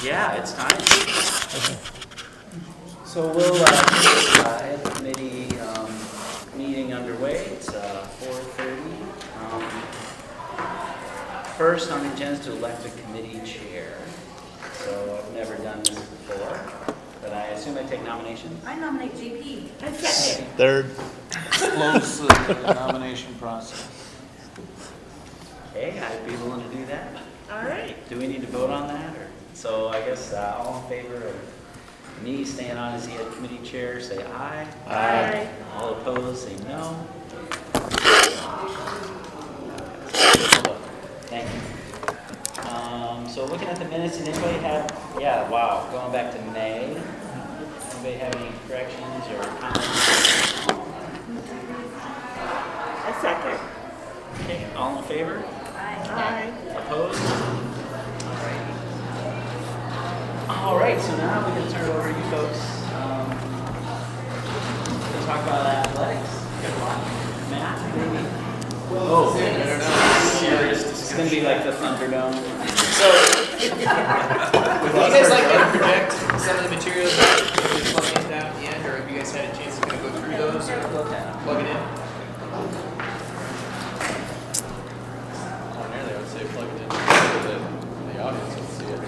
Yeah, it's time. So we'll have the committee meeting underway. It's 4:30. First on the agenda is to elect a committee chair. So I've never done this before, but I assume I take nominations. I nominate JP. I second. Third. Close the nomination process. Okay, I'd be willing to do that. All right. Do we need to vote on that? So I guess all in favor of me staying on as the committee chair, say aye. Aye. All opposed, say no. Thank you. So looking at the minutes, did anybody have, wow, going back to May. Anybody have any corrections or comments? I second. Okay, all in favor? Aye. Opposed? All right, so now we can turn it over to you folks. To talk about athletics. Matt, maybe? It's going to be like the Thunderdome. So, would you guys like to project some of the materials that we plug in down at the end, or have you guys had a chance to kind of go through those or plug it in? Ordinarily, I would say plug it in so the audience can see it.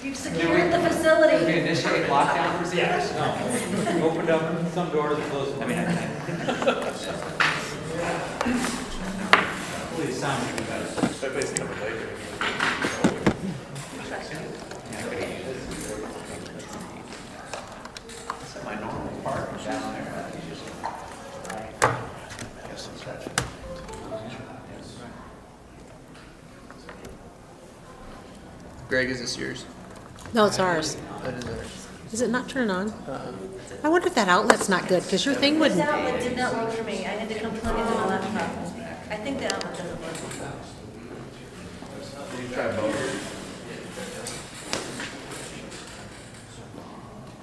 You've secured the facility. We initiate lockdown procedures? No. Opened up some doors and closed them. Please, sound you guys. That basically covered later. That's my normal part down there. Greg, is this yours? No, it's ours. That is ours. Is it not turning on? I wonder if that outlet's not good, because your thing This wouldn't. outlet did not work for me. I had to come plug into my laptop. I think the outlet doesn't work. Did you try both?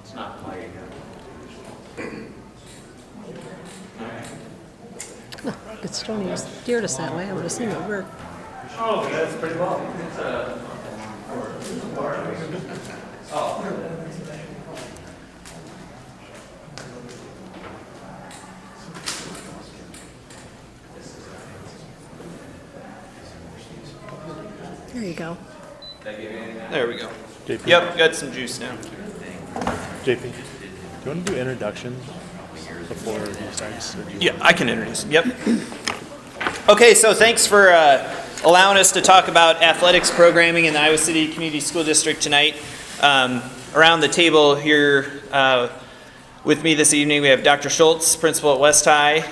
It's not playing. It's Stony steered us that way. I would have seen it work. Oh, that's pretty well. There you go. There we go. JP. Yep, got some juice now. JP, do you want to do introductions before he starts? Or do you Yeah, I can introduce him. Yep. Okay, so thanks for allowing us to talk about athletics programming in the Iowa City Community School District tonight. Around the table here with me this evening, we have Dr. Schultz, principal at West High,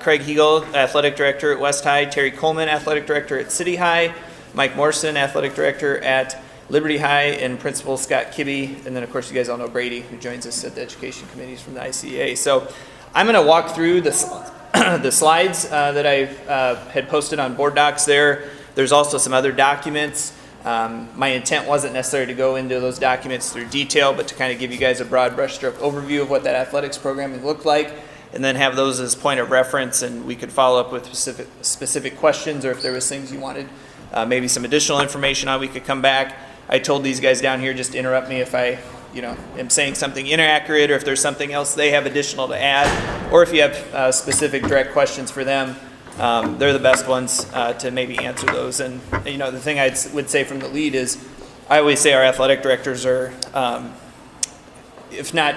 Craig Hegel, athletic director at West High, Terry Coleman, athletic director at City High, Mike Morrison, athletic director at Liberty High, and Principal Scott Kibbe, and then of course you guys all know Brady, who joins us at the education committees from the ICA. So I'm going to walk through the slides that I had posted on board docs there. There's also some other documents. My intent wasn't necessarily to go into those documents through detail, but to kind of give you guys a broad brushstroke overview of what that athletics programming looked like, and then have those as point of reference, and we could follow up with specific questions, or if there was things you wanted maybe some additional information on, we could come back. I told these guys down here just to interrupt me if I am saying something inaccurate, or if there's something else they have additional to add, or if you have specific direct questions for them. They're the best ones to maybe answer those. And the thing I would say from the lead is, I always say our athletic directors are, if not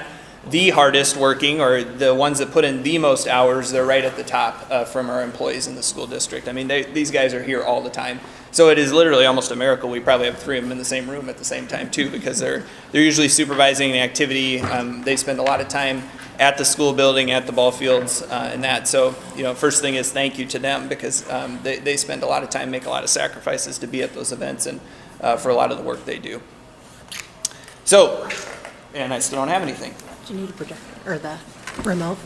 the hardest working, or the ones that put in the most hours, they're right at the top from our employees in the school district. I mean, these guys are here all the time. So it is literally almost a miracle. We probably have 3 of them in the same room at the same time too, because they're usually supervising the activity. They spend a lot of time at the school building, at the ball fields, and that. So, first thing is thank you to them, because they spend a lot of time, make a lot of sacrifices to be at those events and for a lot of the work they do. So, and I still don't have anything. Do you need a projector or the remote?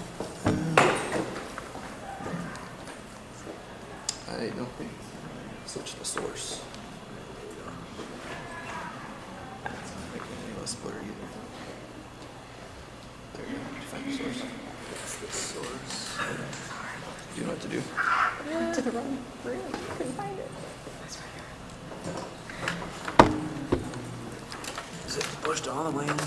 I don't think. Switch the source. Let's blur either. There you go. Find the source. That's the source. Do you know what to do? To the wrong room. Couldn't find it. Is it pushed all the way in?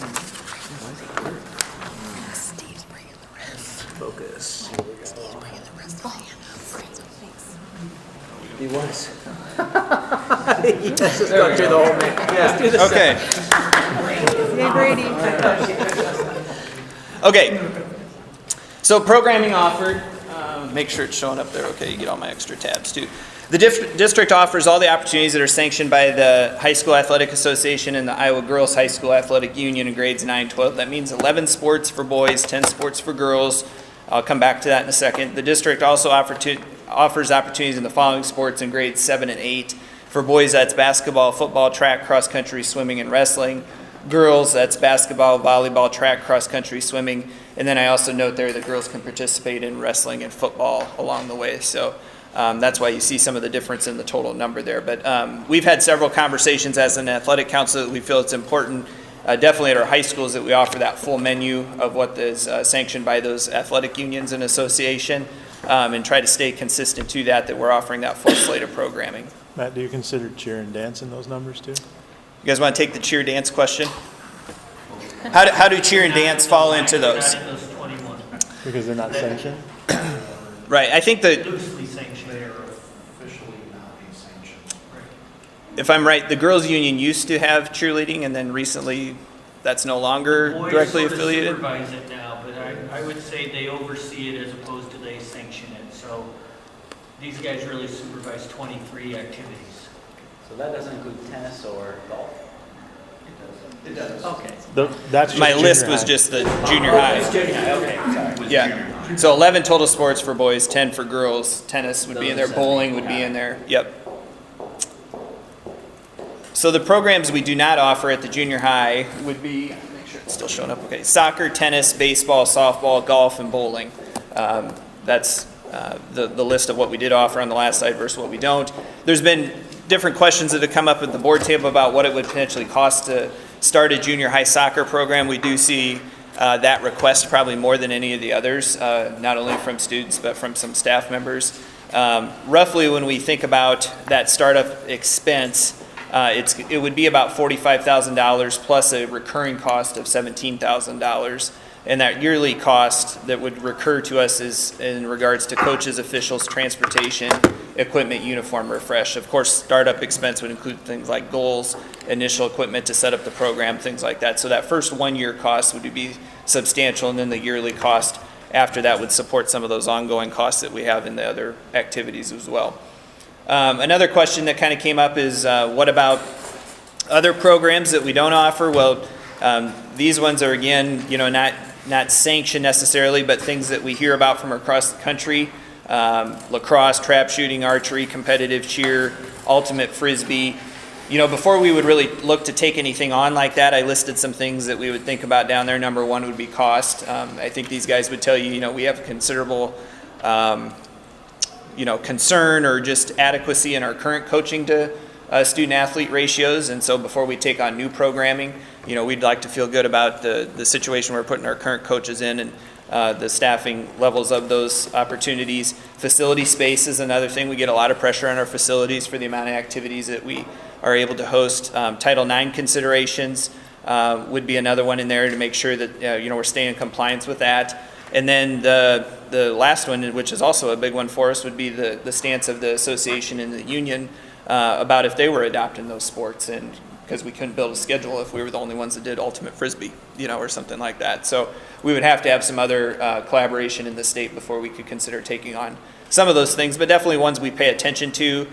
Steve's bringing the rest. Focus. Steve's bringing the rest of the handouts. Thanks. He was. Let's just go through the whole thing. Yeah. Okay. Hey, Brady. Okay. So programming offered. Make sure it's showing up there. Okay, you get all my extra tabs too. The district offers all the opportunities that are sanctioned by the High School Athletic Association and the Iowa Girls High School Athletic Union in grades 9-12. That means 11 sports for boys, 10 sports for girls. I'll come back to that in a second. The district also offers opportunities in the following sports in grades 7 and 8. For boys, that's basketball, football, track, cross country, swimming, and wrestling. Girls, that's basketball, volleyball, track, cross country, swimming. And then I also note there that girls can participate in wrestling and football along the way. So that's why you see some of the difference in the total number there. But we've had several conversations as an athletic council that we feel it's important, definitely at our high schools, that we offer that full menu of what is sanctioned by those athletic unions and association, and try to stay consistent to that we're offering that full slate of programming. Matt, do you consider cheer and dance in those numbers too? You guys want to take the cheer dance question? How do cheer and dance fall into those? Because they're not sanctioned? Right, I think that Loosely sanctioned. They are officially not being sanctioned. if I'm right, the girls' union used to have cheerleading, and then recently that's no longer directly affiliated. Boys sort of supervise it now, but I would say they oversee it as opposed to they sanction it. So these guys really supervise 23 activities. So that doesn't include tennis or golf? It does. Okay. That's just My list junior was high. just the junior high. Okay, sorry. Yeah, so 11 total sports for boys, 10 for girls. Tennis would be in there, bowling would be in there, yep. So the programs we do not offer at the junior high would be, make sure it's still showing up, okay, soccer, tennis, baseball, softball, golf, and bowling. That's the list of what we did offer on the last slide versus what we don't. There's been different questions that have come up at the board table about what it would potentially cost to start a junior high soccer program. We do see that request probably more than any of the others, not only from students but from some staff members. Roughly, when we think about that startup expense, it would be about $45,000 plus a recurring cost of $17,000. And that yearly cost that would recur to us is in regards to coaches, officials, transportation, equipment, uniform, refresh. Of course, startup expense would include things like goals, initial equipment to set up the program, things like that. So that first 1 year cost would be substantial, and then the yearly cost after that would support some of those ongoing costs that we have in the other activities as well. Another question that kind of came up is what about other programs that we don't offer? Well, these ones are, again, not sanctioned necessarily, but things that we hear about from across the country. Lacrosse, trap shooting, archery, competitive cheer, ultimate frisbee. Before we would really look to take anything on like that, I listed some things that we would think about down there. Number one would be cost. I think these guys would tell you, we have considerable, concern or just adequacy in our current coaching to student-athlete ratios. And so before we take on new programming, we'd like to feel good about the situation we're putting our current coaches in and the staffing levels of those opportunities. Facility space is another thing. We get a lot of pressure on our facilities for the amount of activities that we are able to host. Title IX considerations would be another one in there to make sure that we're staying in compliance with that. And then the last one, which is also a big one for us, would be the stance of the association and the union about if they were adopting those sports, and because we couldn't build a schedule if we were the only ones that did ultimate frisbee, or something like that. So we would have to have some other collaboration in the state before we could consider taking on some of those things, but definitely ones we pay attention to.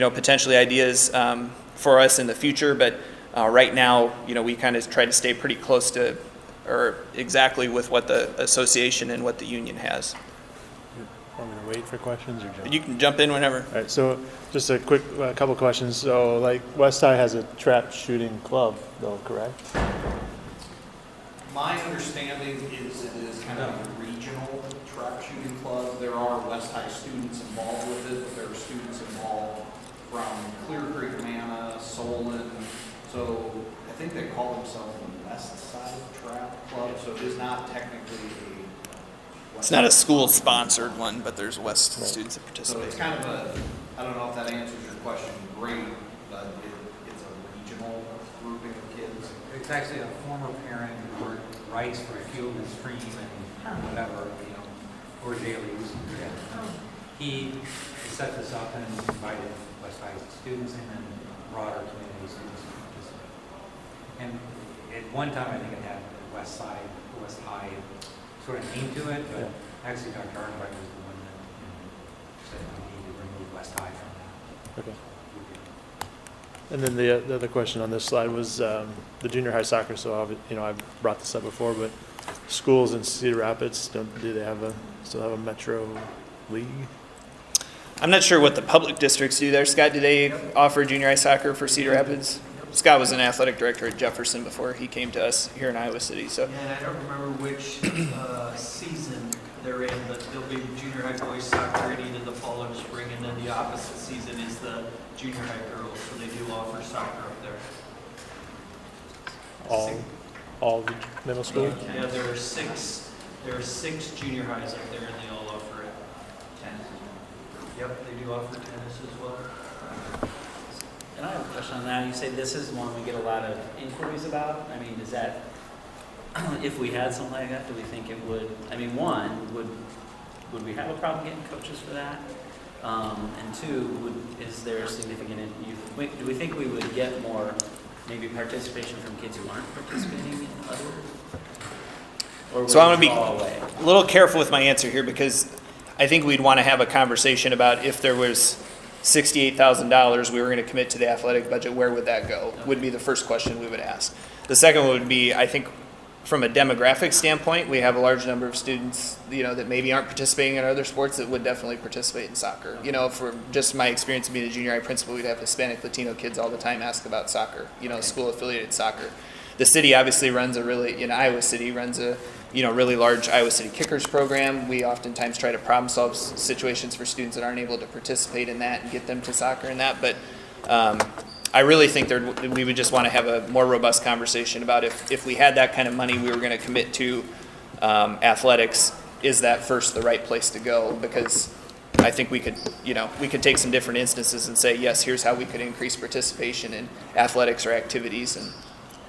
potentially ideas for us in the future, but right now, we kind of try to stay pretty close to, or exactly with what the association and what the union has. Want me to wait for questions or jump? You can jump in whenever. All right, so just a quick couple questions. So, like, West High has a trap shooting club, though, correct? My understanding is it is kind of a regional trap shooting club. There are West High students involved with it, but there are students involved from Clear Creek, Manna, Solon. So I think they call themselves the West Side Trap Club. So it is not technically a. It's not a school-sponsored one, but there's West students that So participate. it's kind of a, I don't know if that answers your question great, but it's a regional grouping of kids. It's actually a former parent who writes for Field and Stream and whatever, or dailies. He set this up and invited West High students and then broader community students to participate. And at one time, I think it had West High sort of name to it, but actually Dr. Arnwright was the one that said we need to remove West High from that. Okay. And then the other question on this slide was the junior high soccer. So, I've brought this up before, but schools in Cedar Rapids, do they still have a metro league? I'm not sure what the public districts do there. Scott, do they offer junior high soccer for Cedar Rapids? Scott was an athletic director at Jefferson before he came to us here in Iowa City. So, Yeah, and I don't remember which season they're in, but there'll be junior high boys soccer in either the fall or spring, and then the opposite season is the junior high girls, so they do offer soccer up there. All the middle school? Yeah, there are six junior highs up there, and they all offer it. Tennis. Yep, they do offer tennis as well. And I have a question on that. You say this is one we get a lot of inquiries about. I mean, is that, if we had something like that, do we think it would, would we have a problem getting coaches for that? And two, is there significant, do we think we would get more, maybe participation from kids who aren't participating in other? Or would So I'm it going to fall away? be a little careful with my answer here because I think we'd want to have a conversation about if there was $68,000 we were going to commit to the athletic budget, where would that go? Would be the first question we would ask. The second one would be, I think, from a demographic standpoint, we have a large number of students, that maybe aren't participating in other sports that would definitely participate in soccer. For just my experience of being a junior high principal, we'd have Hispanic, Latino kids all the time ask about soccer, school affiliated soccer. The city obviously runs Iowa City runs a, really large Iowa City Kickers program. We oftentimes try to problem solve situations for students that aren't able to participate in that and get them to soccer and that. But I really think we would just want to have a more robust conversation about if we had that kind of money we were going to commit to athletics, is that first the right place to go? Because I think we could take some different instances and say, yes, here's how we could increase participation in athletics or activities. And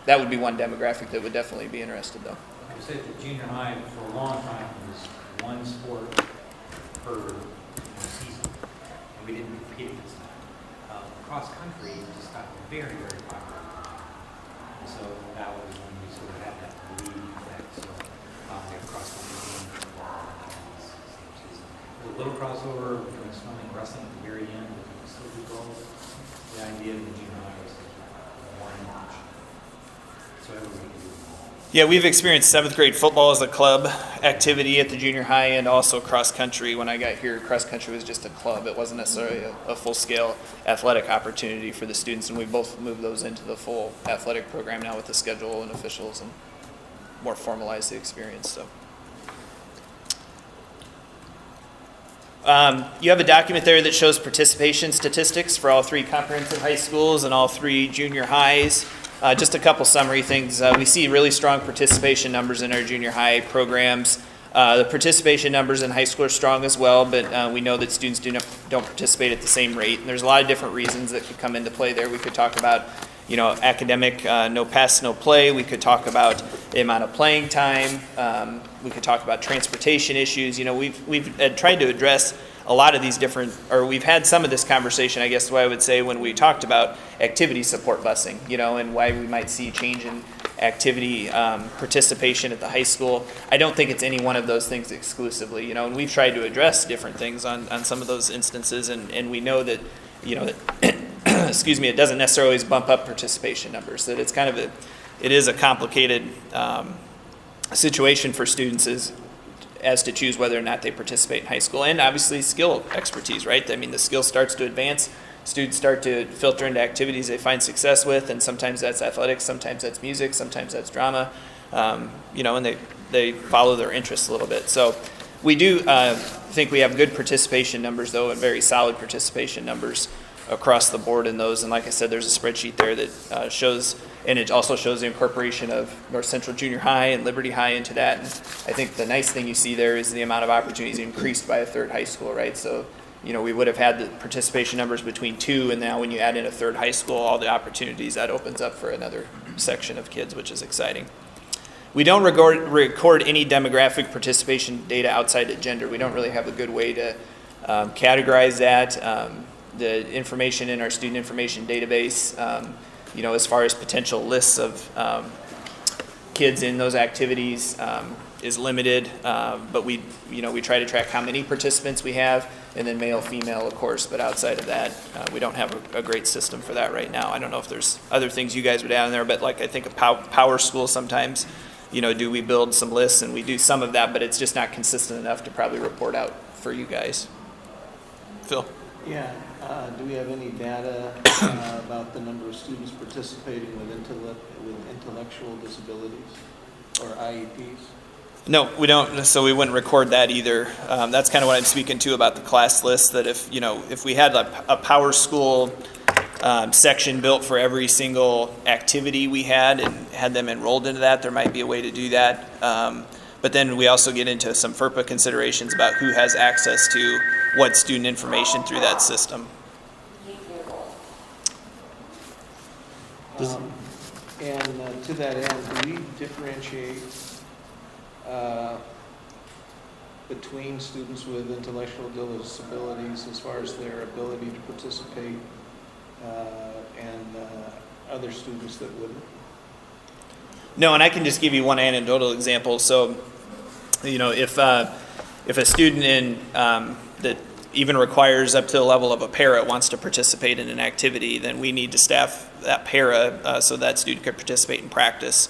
that would be one demographic that would definitely be interested, though. I said the junior high for a long time was one sport per season, and we didn't compete against that. Cross country just got very, very popular, and so that was when we sort of had that lead effect. So we have cross country team same season. A little crossover between swimming and wrestling at the very end, but it was still good goals. The idea of the junior high was one match, so everyone could do it. Yeah, we've experienced 7th grade football as a club activity at the junior high and also cross country. When I got here, cross country was just a club. It wasn't necessarily a full-scale athletic opportunity for the students, and we both moved those into the full athletic program now with the schedule and officials and more formalized the experience. So, you have a document there that shows participation statistics for all 3 comprehensive high schools and all 3 junior highs. Just a couple summary things. We see really strong participation numbers in our junior high programs. The participation numbers in high school are strong as well, but we know that students don't participate at the same rate. And there's a lot of different reasons that could come into play there. We could talk about, academic no pass, no play. We could talk about the amount of playing time. We could talk about transportation issues. We've tried to address a lot of these different, or we've had some of this conversation, I guess, what I would say, when we talked about activity support busing, and why we might see change in activity participation at the high school. I don't think it's any one of those things exclusively, and we've tried to address different things on some of those instances, and we know that, excuse me, it doesn't necessarily always bump up participation numbers. That it's kind of it is a complicated situation for students as to choose whether or not they participate in high school, and obviously skill expertise, right? I mean, the skill starts to advance. Students start to filter into activities they find success with, and sometimes that's athletics, sometimes that's music, sometimes that's drama, and they follow their interests a little bit. So we do think we have good participation numbers, though, and very solid participation numbers across the board in those. And like I said, there's a spreadsheet there that shows, and it also shows the incorporation of North Central Junior High and Liberty High into that. And I think the nice thing you see there is the amount of opportunities increased by a third high school, right? So, we would have had the participation numbers between 2, and now when you add in a third high school, all the opportunities, that opens up for another section of kids, which is exciting. We don't record any demographic participation data outside of gender. We don't really have a good way to categorize that. The information in our student information database, as far as potential lists of kids in those activities is limited, but we try to track how many participants we have, and then male, female, of course, but outside of that, we don't have a great system for that right now. I don't know if there's other things you guys would add in there, but like I think a power school sometimes, do we build some lists, and we do some of that, but it's just not consistent enough to probably report out for you guys. Phil? Yeah, do we have any data about the number of students participating with intellectual disabilities or IEPs? No, we don't. So we wouldn't record that either. That's kind of what I'm speaking to about the class list. That if we had a power school section built for every single activity we had and had them enrolled into that, there might be a way to do that. But then we also get into some FERPA considerations about who has access to what student information through that system. And to that end, do we differentiate between students with intellectual disabilities as far as their ability to participate and other students that wouldn't? No, and I can just give you one anecdotal example. So, if a student in that even requires up to the level of a para wants to participate in an activity, then we need to staff that para so that student could participate in practice,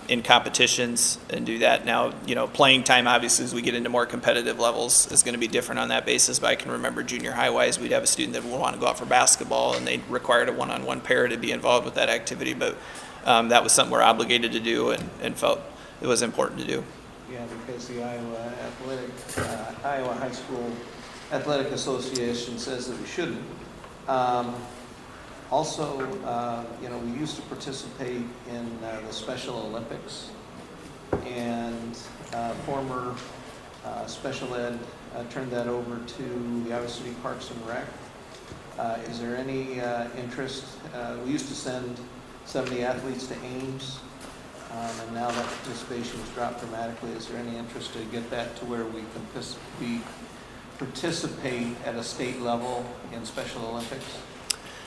in competitions, and do that. Now, playing time, obviously, as we get into more competitive levels, is going to be different on that basis. But I can remember junior high-wise, we'd have a student that would want to go out for basketball, and they required a one-on-one para to be involved with that activity. But that was something we're obligated to do and felt it was important to do. Yeah, because the Iowa High School Athletic Association says that we shouldn't. Also, we used to participate in the Special Olympics, and former special ed turned that over to the Iowa City Parks and Rec. Is there any interest? We used to send 70 athletes to Ames, and now that participation has dropped dramatically. Is there any interest to get that to where we can participate at a state level in Special Olympics?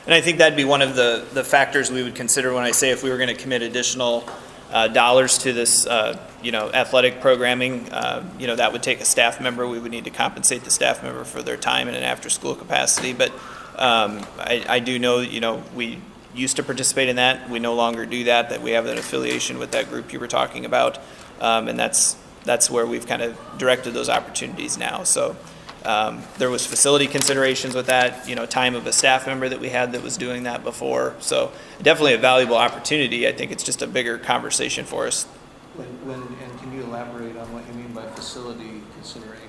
And I think that'd be one of the factors we would consider when I say if we were going to commit additional dollars to this, athletic programming, that would take a staff member. We would need to compensate the staff member for their time in an after-school capacity. But I do know, we used to participate in that. We no longer do that we have an affiliation with that group you were talking about. And that's where we've kind of directed those opportunities now. So there was facility considerations with that, time of a staff member that we had that was doing that before. So definitely a valuable opportunity. I think it's just a bigger conversation for us. And can you elaborate on what you mean by facility considerations?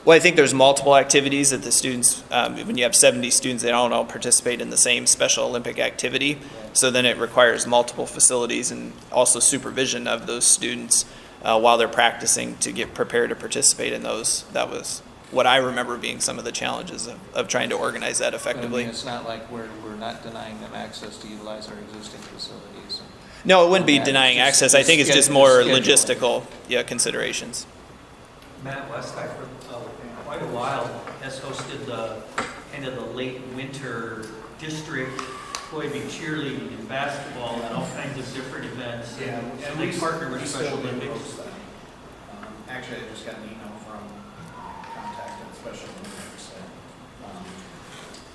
Well, I think there's multiple activities that the students, when you have 70 students, they don't all participate in the same Special Olympic activity. So then it requires multiple facilities and also supervision of those students while they're practicing to get prepared to participate in those. That was what I remember being some of the challenges of trying to organize that effectively. I mean, it's not like we're not denying them access to utilize our existing facilities. No, it wouldn't be denying access. I think it's just more logistical considerations. Matt Westheim for quite a while has hosted the kind of the late winter district Boy-Be cheerleading and basketball and all kinds of different events. Yeah, and they partner with Special Olympics. Actually, I just got an email from contacted Special Olympics.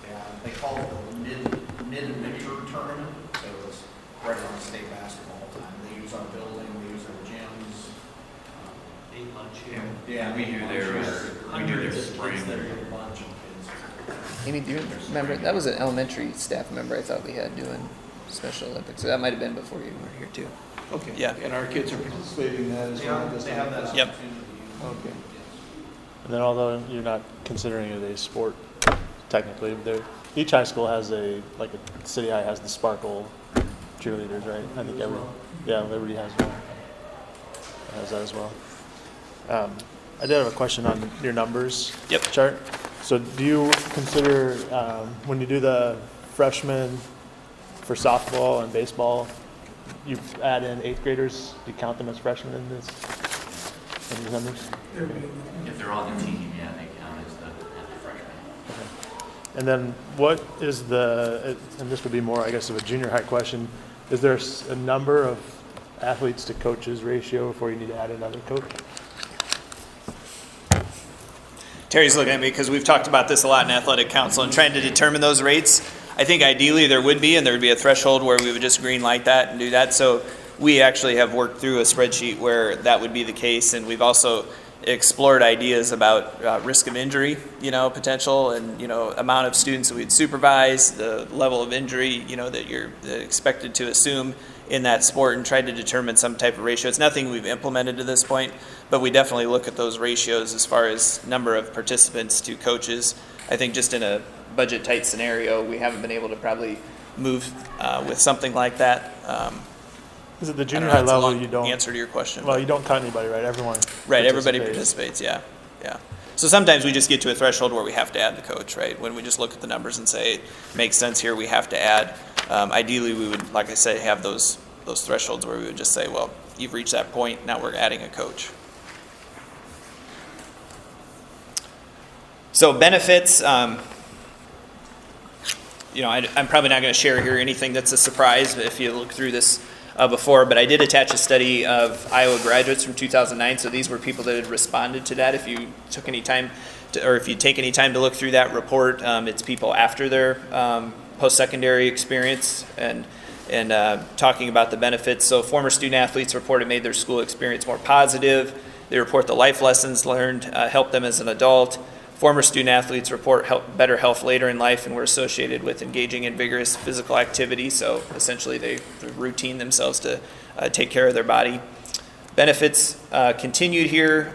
Yeah, they call it the mid-winter tournament, so it's right around state basketball time. They use our building, they use our gyms. Ate lunch here. Yeah, We do their Hundreds of spring. kids there. A bunch of kids. Amy, do you remember, that was an elementary staff member I thought we had doing Special Olympics, so that might have been before you were here too. Okay. Yeah. And our kids are participating in that as They well? are, they have that Yep. opportunity. Okay. And then although you're not considering it a sport technically, each high school has like a City High has the Sparkle cheerleaders, right? I think Liberty has one. Has that as well. I did have a question on your numbers chart. So do you consider, when you do the freshmen for softball and baseball, you add in 8th graders, do you count them as freshmen in these numbers? If they're on the team, yeah, they count as the freshmen. And then what is and this would be more, I guess, of a junior high question, is there a number of athletes to coaches ratio before you need to add another coach? Terry's looking at me because we've talked about this a lot in athletic council and trying to determine those rates. I think ideally there would be, and there would be a threshold where we would just green light that and do that. So we actually have worked through a spreadsheet where that would be the case, and we've also explored ideas about risk of injury, potential, and amount of students that we'd supervise, the level of injury, that you're expected to assume in that sport, and tried to determine some type of ratio. It's nothing we've implemented to this point, but we definitely look at those ratios as far as number of participants to coaches. I think just in a budget tight scenario, we haven't been able to probably move with something like that. Is it the I don't junior know, high that's a level long you don't? answer to your question. Well, but- you don't cut anybody, right? Right, everybody participates, yeah. So sometimes we just get to a threshold where we have to add the coach, right? When we just look at the numbers and say, it makes sense here, we have to add. Ideally, we would, like I say, have those thresholds where we would just say, well, you've reached that point, now we're adding a coach. So benefits, I'm probably not going to share here anything that's a surprise if you look through this before, but I did attach a study of Iowa graduates from 2009. So these were people that had responded to that. If you took any time or if you take any time to look through that report, it's people after their post-secondary experience and talking about the benefits. So former student athletes reported made their school experience more positive. They report the life lessons learned helped them as an adult. Former student athletes report better health later in life and were associated with engaging in vigorous physical activity. So essentially they routine themselves to take care of their body. Benefits continued here.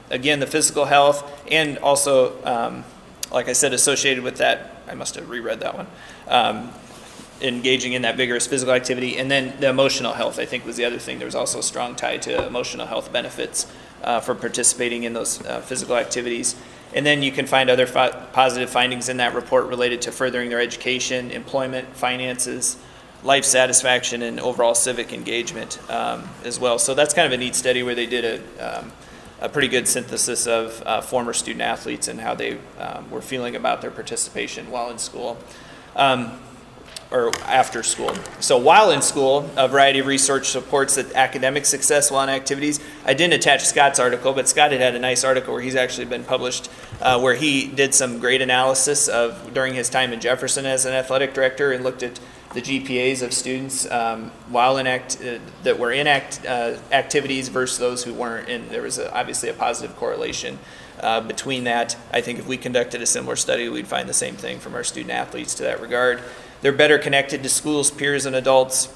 Again, the physical health and also, like I said, associated with that, I must have reread that one, engaging in that vigorous physical activity. And then the emotional health, I think, was the other thing. There was also a strong tie to emotional health benefits for participating in those physical activities. And then you can find other positive findings in that report related to furthering their education, employment, finances, life satisfaction, and overall civic engagement as well. So that's kind of a neat study where they did a pretty good synthesis of former student athletes and how they were feeling about their participation while in school. Or after school. So while in school, a variety of research supports that academic success while in activities. I didn't attach Scott's article, but Scott had a nice article where he's actually been published where he did some great analysis of during his time in Jefferson as an athletic director and looked at the GPAs of students while in that were in activities versus those who weren't. And there was obviously a positive correlation between that. I think if we conducted a similar study, we'd find the same thing from our student athletes to that regard. They're better connected to schools, peers, and adults.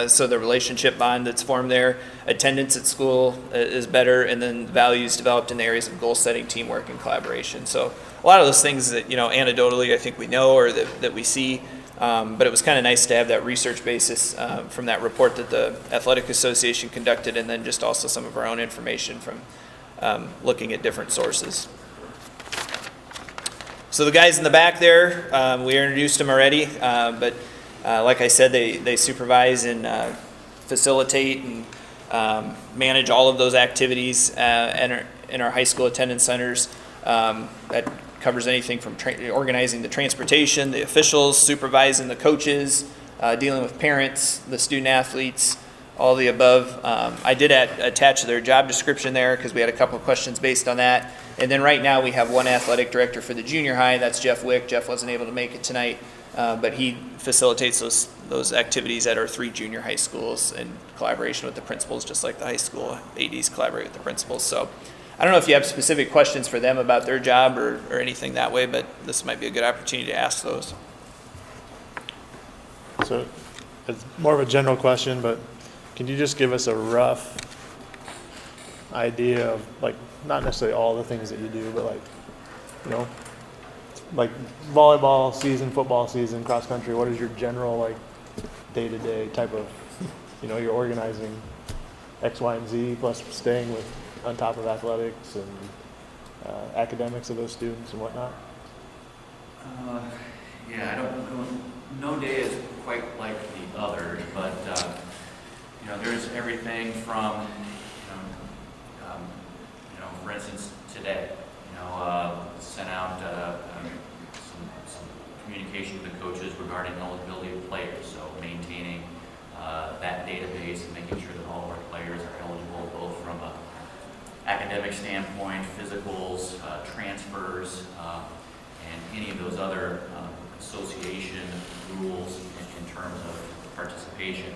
So the relationship bond that's formed there, attendance at school is better, and then values developed in the areas of goal setting, teamwork, and collaboration. So a lot of those things that, anecdotally I think we know or that we see, but it was kind of nice to have that research basis from that report that the Athletic Association conducted, and then just also some of our own information from looking at different sources. So the guys in the back there, we introduced them already, but like I said, they supervise and facilitate and manage all of those activities in our high school attendance centers. That covers anything from organizing the transportation, the officials, supervising the coaches, dealing with parents, the student athletes, all the above. I did attach their job description there because we had a couple of questions based on that. And then right now we have one athletic director for the junior high. That's Jeff Wick. Jeff wasn't able to make it tonight, but he facilitates those activities at our 3 junior high schools in collaboration with the principals, just like the high school ADs collaborate with the principals. So I don't know if you have specific questions for them about their job or anything that way, but this might be a good opportunity to ask those. So it's more of a general question, but can you just give us a rough idea of, like, not necessarily all the things that you do, but like, you know, like volleyball season, football season, cross country, what is your general like day-to-day type of, you know, you're organizing X, Y, and Z plus staying with on top of athletics and academics of those students and whatnot? Yeah, I don't know. No day is quite like the others, but you know, there's everything from for instance, today, sent out some communication to the coaches regarding eligibility of players. So maintaining that database and making sure that all of our players are eligible, both from an academic standpoint, physicals, transfers, and any of those other association rules in terms of participation.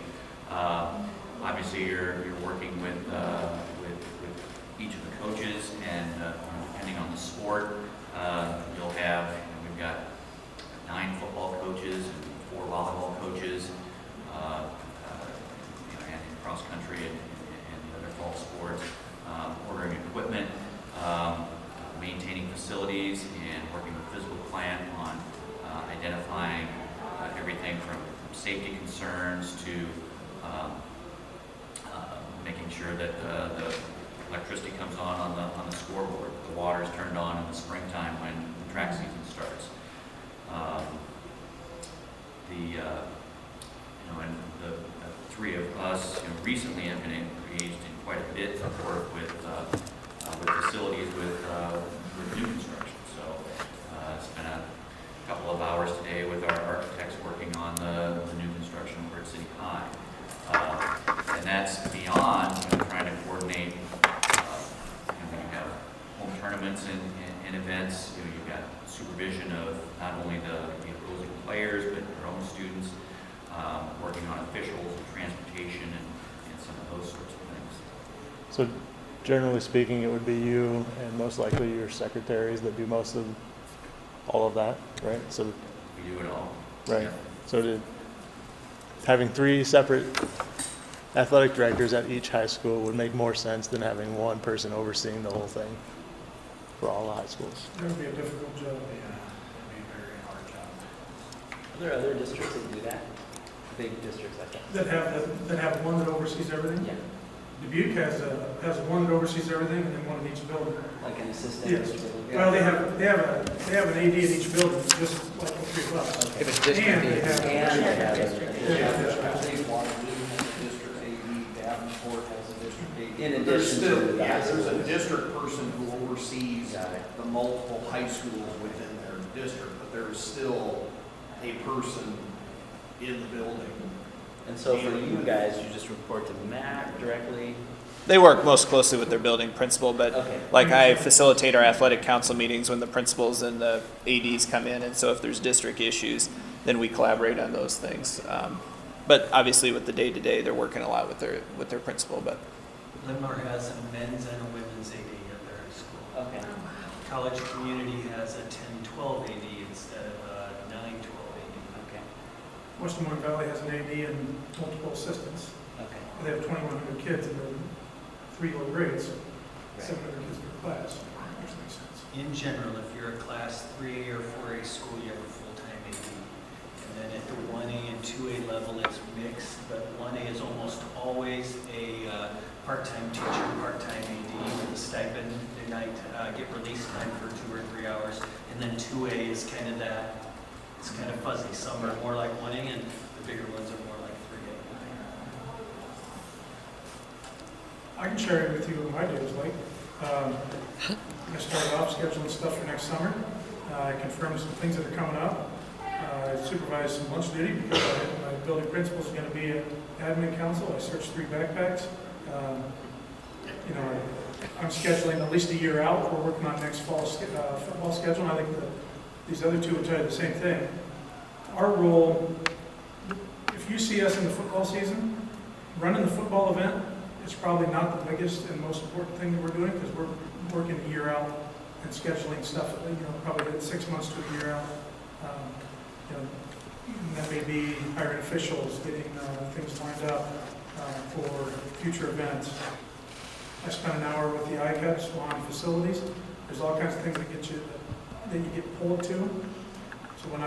Obviously, you're working with each of the coaches, and depending on the sport, you'll have, we've got 9 football coaches and 4 volleyball coaches, and cross country and the other fall sports, ordering equipment, maintaining facilities, and working with physical plant on identifying everything from safety concerns to making sure that the electricity comes on the scoreboard, the water is turned on in the springtime when the track season starts. And the 3 of us recently have been engaged in quite a bit of work with facilities with new construction. So spent a couple of hours today with our architects working on the new construction over at City High. And that's beyond trying to coordinate. You have home tournaments and events. You've got supervision of not only the opposing players but your own students, working on officials and transportation and some of those sorts of things. So generally speaking, it would be you and most likely your secretaries that do most of all of that, right? So We do it all. right. Yeah. So having 3 separate athletic directors at each high school would make more sense than having one person overseeing the whole thing for all the high schools. That would be a difficult job. Yeah, it'd be a very hard job. Are there other districts that do that? Big districts like that? That have one that oversees everything? Yeah. Dubuque has one that oversees everything and then one in each building. Like an assistant? Yes. or something? Well, they have an AD in each building, just like the 3 of us. Okay. If it's district, And they have. And they have in There's addition still, to the yeah, high there's a schools. district person who oversees Got it. the multiple high schools within their district, but there is still a person in the building. And so for you guys, you just report to Matt directly? They work most closely with their building principal, but Okay. like I facilitate our athletic council meetings when the principals and the ADs come in, and so if there's district issues, then we collaborate on those things. But obviously with the day-to-day, they're working a lot with their principal, but Limar has a men's and a women's AD at their high school. Okay. College Community has a 10-12 AD instead of a 9-12 AD. Okay. Western Moore Valley has an AD and multiple assistants. Okay. They have 2,100 kids in their 3 low grades, Right. 700 kids per class, which makes sense. In general, if you're a class 3A or 4A school, you have a full-time AD. And then at the 1A and 2A level, it's mixed, but 1A is almost always a part-time teacher, part-time AD with a stipend. They might get release time for 2 or 3 hours. And then 2A is kind of that, it's kind of fuzzy. Some are more like 1A and the bigger ones are more like 3A. I can share with you what my day was like. I started off scheduling stuff for next summer. I confirmed some things that are coming up. I supervise some lunch duty because my building principal is going to be at admin council. I searched 3 backpacks. You know, I'm scheduling at least a year out. We're working on next fall's football schedule, and I think these other two will tell you the same thing. Our role, if you see us in the football season, running the football event is probably not the biggest and most important thing that we're doing because we're working a year out and scheduling stuff, you know, probably 6 months to a year out. You know, and that may be hiring officials, getting things lined up for future events. I spent an hour with the ICAPs on facilities. There's all kinds of things that you get pulled to. So when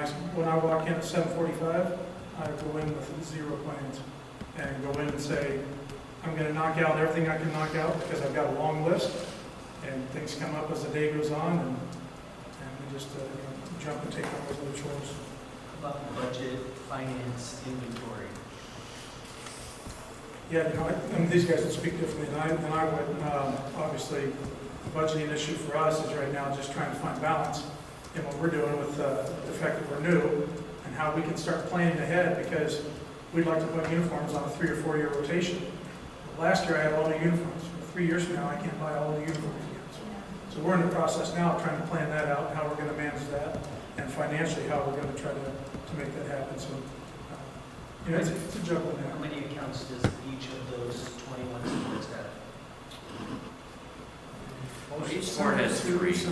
I walk in at 7:45, I go in with 0 plans and go in and say, I'm going to knock out everything I can knock out because I've got a long list, and things come up as the day goes on, and we just jump and take on those other chores. About budget, finance, inventory. Yeah, you know, and these guys would speak differently than I would. Obviously, the budgeting issue for us is right now just trying to find balance in what we're doing with the fact that we're new and how we can start planning ahead, because we'd like to put uniforms on a 3 or 4 year rotation. Last year I had all the uniforms. 3 years from now I can't buy all the uniforms again. So we're in the process now of trying to plan that out, how we're going to manage that, and financially how we're going to try to make that happen. So, you know, it's a juggling How act. many accounts does each of those 21 sports have? Each sport has 3, most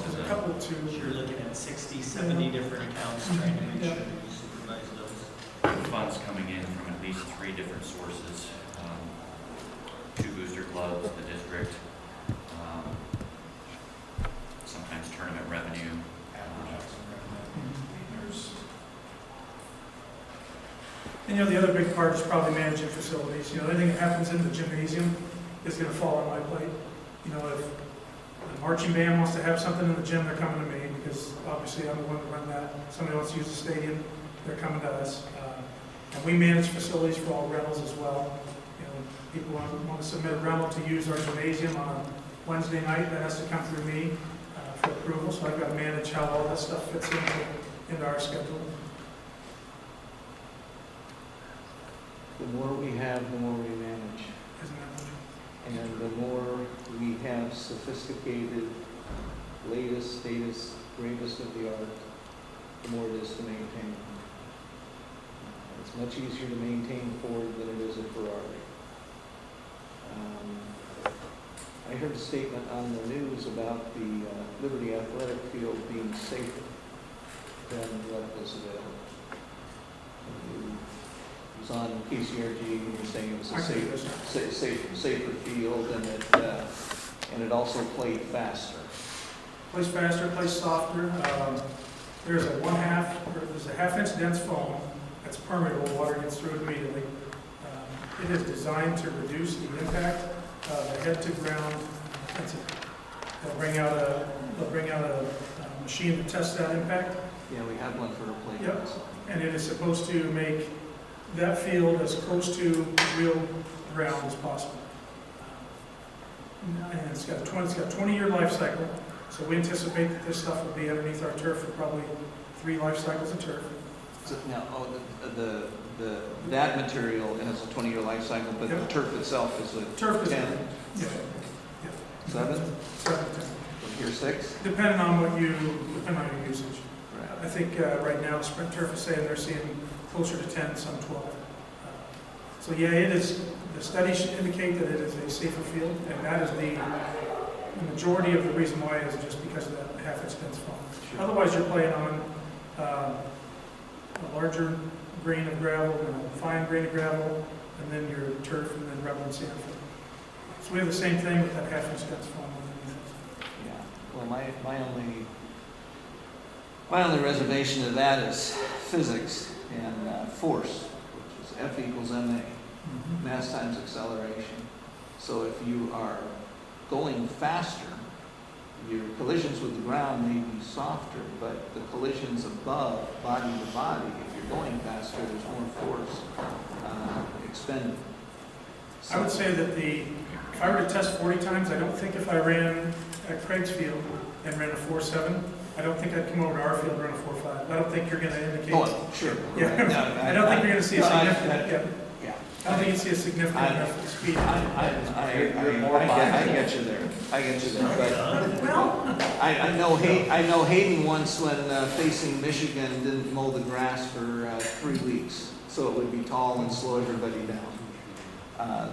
of There's a them. couple So to. you're looking at 60, 70 different accounts, trying to make sure that you supervise those. Funds coming in from at least 3 different sources. 2 booster clubs, the district, sometimes tournament revenue. And you know, the other big part is probably managing facilities. You know, anything that happens in the gymnasium is going to fall on my plate. You know, if the marching band wants to have something in the gym, they're coming to me because obviously I'm the one to run that. Somebody wants to use the stadium, they're coming to us. And we manage facilities for all rentals as well. You know, people want to submit a rental to use our gymnasium on a Wednesday night, that has to come through me for approval. So I've got to manage how all that stuff fits into our schedule. The more we have, the more we manage. Isn't that And the more we have sophisticated, latest, greatest of the art, the more it is to maintain. It's much easier to maintain a Ford than it is a Ferrari. I heard a statement on the news about the Liberty Athletic Field being safer than what was available. It was on KCRG, and you're saying it was a safer field, and it also played faster. Plays faster, plays softer. There's a half-inch dense foam that's permeable. Water gets through it immediately. It is designed to reduce the impact of the head to ground. They'll bring out a machine to test that impact. Yeah, we have one for a play. Yep. And it is supposed to make that field as close to real ground as possible. And it's got a 20-year life cycle. So we anticipate that this stuff will be underneath our turf for probably 3 life cycles of turf. So now, that material has a 20-year life cycle, but the turf itself is a Turf is 10, yeah, 7, 7 to 10. here 6. Depending on your usage. Right. I think right now Sprint Turf is saying they're seeing closer to 10, some 12. So yeah, it is. The studies indicate that it is a safer field, and that is the majority of the reason why is just because of that half-inch dense foam. Sure. Otherwise, you're playing on a larger grain of gravel and a fine grain of gravel, and then your turf, and then rubber and sand. So we have the same thing with that half-inch dense foam underneath it. Yeah. Well, my only reservation to that is physics and force, which is F equals ma, mass times acceleration. So if you are going faster, your collisions with the ground may be softer, but the collisions above, body to body, if you're going faster, there's more force expended. I would say that if I were to test 40 times, I don't think if I ran at Craig's Field and ran a 4.7, I don't think I'd come over to our field and run a 4.5. I don't think you're going to indicate. Oh, sure. Yeah, I don't think you're going to see a significant, yeah. Yeah. I don't think you'd see a significant enough speed. I get you there. I get you there. But I know Hayden once, when facing Michigan, didn't mow the grass for 3 weeks, so it would be tall and slow everybody down. I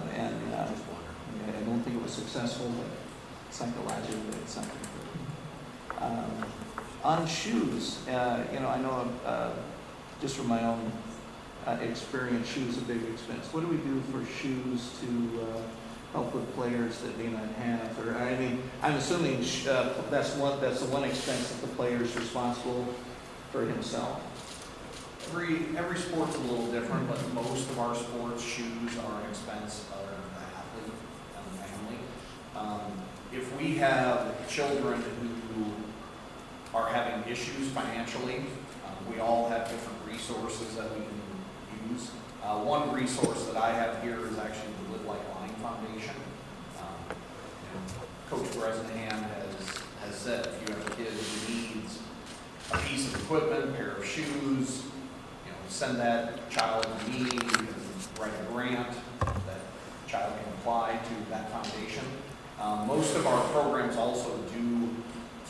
don't think it was successful, but psychologically it's something. On shoes, I know just from my own experience, shoes are a big expense. What do we do for shoes to help with players that may not have? Or I mean, I'm assuming that's the one expense that the player is responsible for himself. Every sport's a little different, but most of our sports shoes are an expense of the athlete and the family. If we have children who are having issues financially, we all have different resources that we can use. One resource that I have here is actually the Live Like Line Foundation. Coach Bresnahan has said if you have a kid who needs a piece of equipment, a pair of shoes, send that child to me. You can write a grant that child can apply to that foundation. Most of our programs also do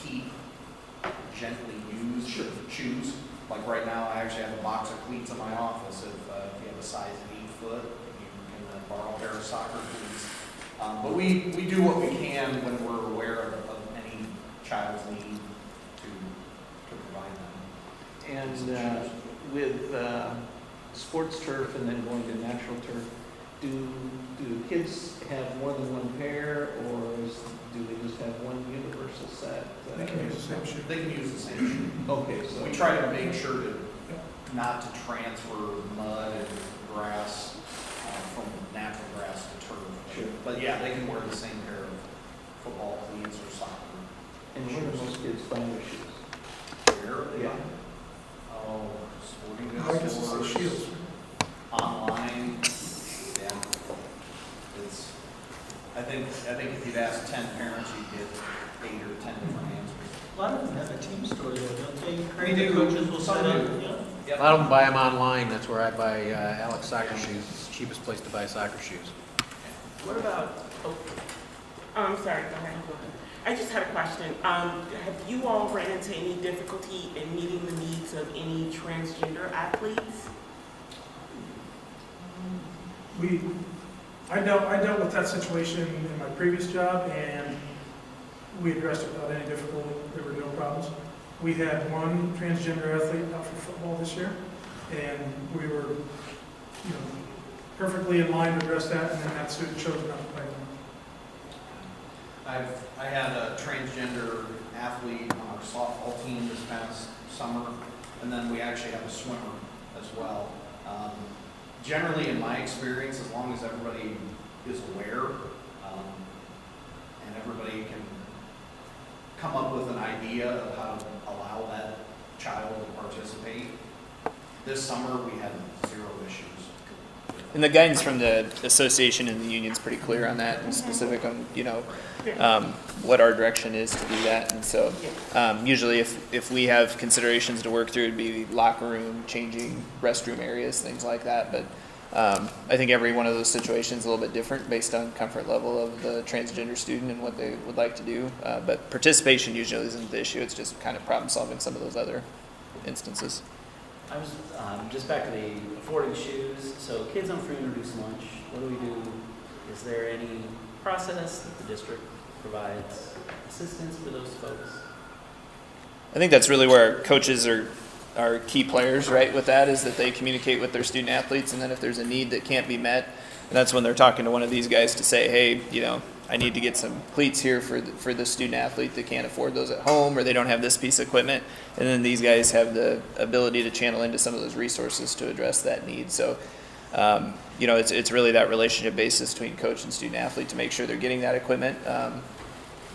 keep gently used shoes. Like right now, I actually have a box of cleats in my office. If you have a size 8 foot, you can borrow a pair of soccer cleats. But we do what we can when we're aware of any child's need to provide them. And with sports turf and then going to natural turf, do kids have more than one pair, or do they just have one universal set? They can use the same shoe. They can use the same shoe. Okay, so We try to make sure not to transfer mud and grass from natural grass to turf. Sure. But yeah, they can wear the same pair of football cleats or soccer. And where do most kids find their shoes? Where are they? Yeah. Oh, sporting I guess goods it's the stores, shields. online. Yeah. I think if you'd ask 10 parents, you'd get 8 or 10 different answers. A lot of them have a team store though, don't they? We do. The coaches will Some set up. do. Yeah. Yep. A lot of them buy them online. That's where I buy Alex soccer shoes. It's the cheapest place to buy soccer shoes. What about, I'm sorry, go ahead. I just had a question. Have you all ran into any difficulty in meeting the needs of any transgender athletes? I dealt with that situation in my previous job, and we addressed it without any difficulty. There were no problems. We had one transgender athlete out for football this year, and we were, perfectly in line to address that, and then that student chose not to play. I had a transgender athlete on our softball team this past summer, and then we actually have a swimmer as well. Generally, in my experience, as long as everybody is aware and everybody can come up with an idea of how to allow that child to participate, this summer we had 0 issues. And the guidance from the association and the union is pretty clear on that and specific on, what our direction is to do that. And so usually if we have considerations to work through, it'd be locker room, changing restroom areas, things like that. But I think every one of those situations is a little bit different based on comfort level of the transgender student and what they would like to do. But participation usually isn't the issue. It's just kind of problem solving some of those other instances. I was just back to the affording shoes. So kids on free and reduced lunch, what do we do? Is there any process that the district provides assistance for those folks? I think that's really where our coaches are key players, right, with that, is that they communicate with their student athletes, and then if there's a need that can't be met, and that's when they're talking to one of these guys to say, hey, I need to get some cleats here for the student athlete that can't afford those at home, or they don't have this piece of equipment, and then these guys have the ability to channel into some of those resources to address that need. So it's really that relationship basis between coach and student athlete to make sure they're getting that equipment.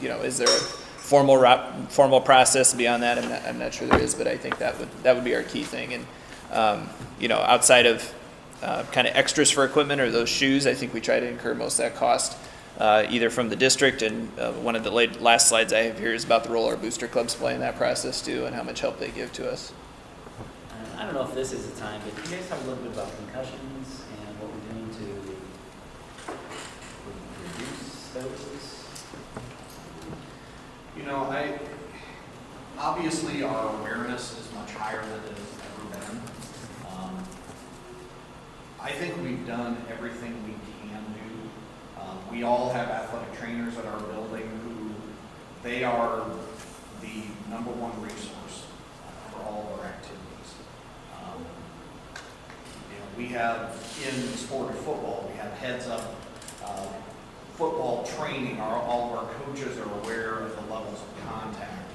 Is there a formal process beyond that? I'm not sure there is, but I think that would be our key thing. And outside of kind of extras for equipment or those shoes, I think we try to incur most of that cost either from the district, and one of the last slides I have here is about the role our booster clubs play in that process too, and how much help they give to us. I don't know if this is the time, but you guys talk a little bit about concussions and what we're doing to reduce those. You know, obviously our awareness is much higher than it has ever been. I think we've done everything we can do. We all have athletic trainers at our building who, they are the number one resource for all of our activities. We have, in the sport of football, we have heads up football training. All of our coaches are aware of the levels of contact.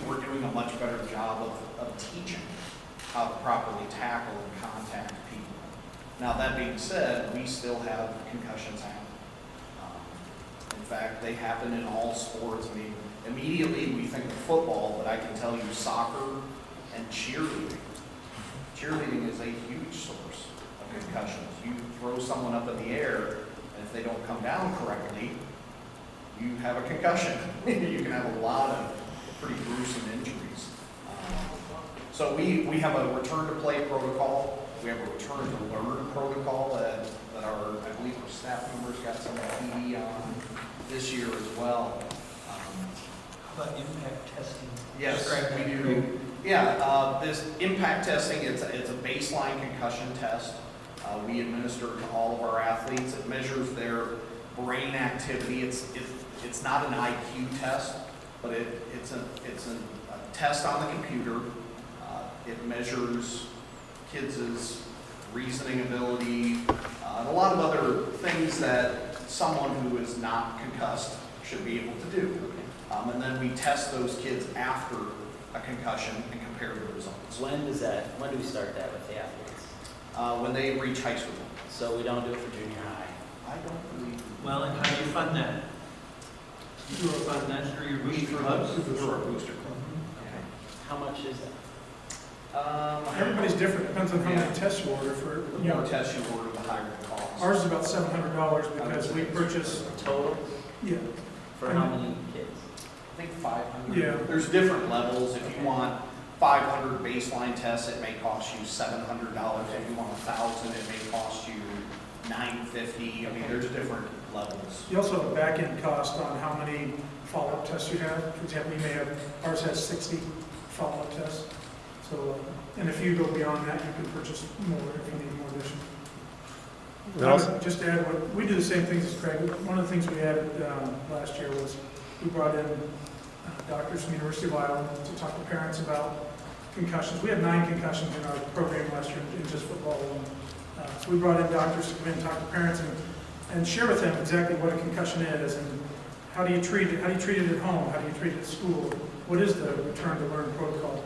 We're doing a much better job of teaching how to properly tackle and contact people. Now, that being said, we still have concussions happen. In fact, they happen in all sports. I mean, immediately we think of football, but I can tell you soccer and cheerleading. Cheerleading is a huge source of concussions. You throw someone up in the air, and if they don't come down correctly, you have a concussion. You can have a lot of pretty gruesome injuries. So we have a return to play protocol. We have a return to learn protocol that our, I believe our staff members got some TV on this year as well. How about impact testing? Yes, Describe we that. do. Yeah, this impact testing, it's a baseline concussion test. We administer to all of our athletes. It measures their brain activity. It's not an IQ test, but it's a test on the computer. It measures kids' reasoning ability, and a lot of other things that someone who is not concussed should be able to do. And then we test those kids after a concussion and compare the results. When do we start that with the athletes? When they reach high school. So we don't do it for junior high? I don't believe. Well, and how do you fund that? You will fund that through your booster clubs? Through our booster club. Okay. How much is that? Everybody's different, depends on how many tests you order for, The you more know. tests you order, the higher the cost. Ours is about $700 because we purchase, Total? yeah, For how many kids? I think 500. Yeah. There's different levels. If you want 500 baseline tests, it may cost you $700. If you want 1,000, it may cost you $950. I mean, there's different levels. you also have a back-end cost on how many follow-up tests you have. For example, you may have, ours has 60 follow-up tests. So, and if you go beyond that, you can purchase more if you need more addition. And also- Just to add, we do the same things as Craig. One of the things we added last year was we brought in doctors from the University of Iowa to talk to parents about concussions. We had 9 concussions in our program last year in just football. So we brought in doctors to come in and talk to parents and share with them exactly what a concussion is and how do you treat it? How do you treat it at home? How do you treat it at school? What is the return to learn protocol?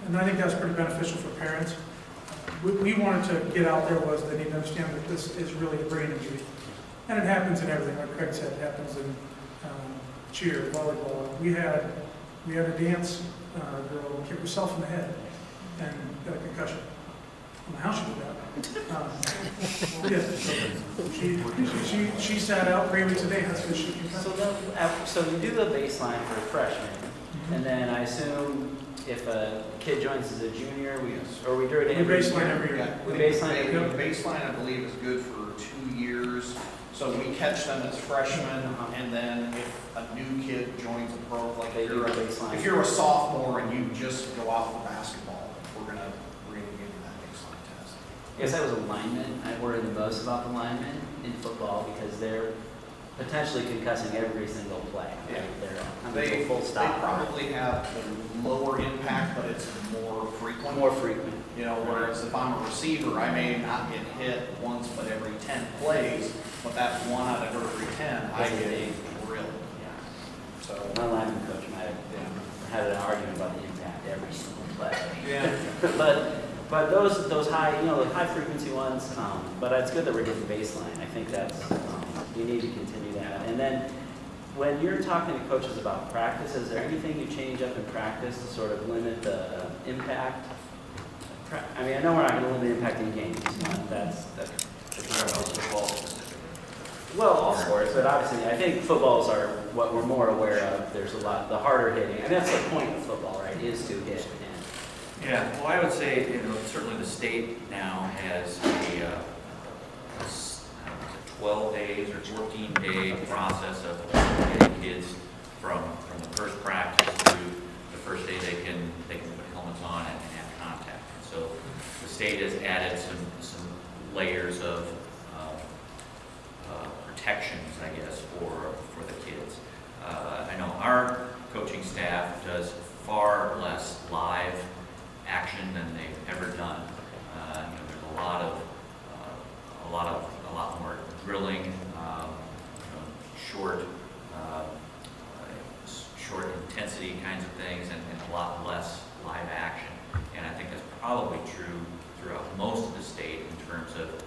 And I think that's pretty beneficial for parents. What we wanted to get out there was they need to understand that this is really a brain injury. And it happens in everything, like Craig said, it happens in cheer, volleyball. We had a dance girl kick herself in the head and got a concussion. I don't know how she did that. Yeah, she sat out 3 weeks a day, that's because she concussed. So you do the baseline for freshmen, and then I assume if a kid joins as a junior, we do it We every baseline year? every year. Yeah, We baseline. the baseline, I believe, is good for 2 years. So we catch them as freshmen, and then if a new kid joins a pro, like They if do you're, the baseline. if you're a sophomore and you just go out for basketball, we're gonna give you that baseline test. I guess I was a lineman. I worry the most about the linemen in football because they're potentially concussing every single play. Yeah. They're full They stop. probably have the lower impact, but it's more frequent. More frequent. You know, whereas if I'm a receiver, I may not get hit once but every 10 plays, but that 1 out of every 10, I get drilled. Yeah. So, My lineman coach might have had an argument about the impact every single play. yeah. But those high, the high frequency ones, but it's good that we're getting baseline. I think that's, you need to continue that. And then when you're talking to coaches about practice, is there anything you change up in practice to sort of limit the impact? I mean, I know we're not going to limit the impact in games. That's football specific. Well, all sports, but obviously, I think footballs are what we're more aware of. There's a lot, the harder hitting, and that's the point of football, right, is to hit. And Yeah, well, I would say, certainly the state now has a 12 days or 14-day process of getting kids from the first practice to the first day they can put helmets on and have contact. And so the state has added some layers of protections, I guess, for the kids. I know our coaching staff does far less live action than they've ever done. There's a lot more drilling, short intensity kinds of things, and a lot less live action. And I think that's probably true throughout most of the state in terms of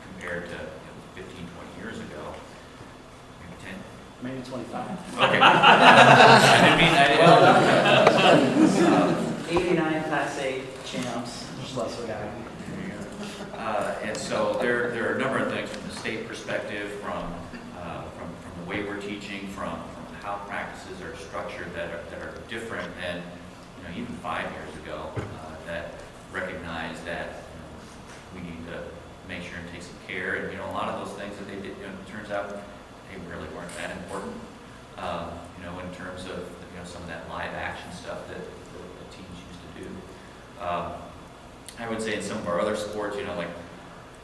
compared to 15, 20 years ago. maybe 25. Okay. I didn't 89 Class A champs, just less of a guy. And so there are a number of things from the state perspective, from the way we're teaching, from how practices are structured that are different than even 5 years ago, that recognize that we need to make sure and take some care. And a lot of those things that they did, it turns out they really weren't that important. In terms of some of that live action stuff that the teams used to do. I would say in some of our other sports, like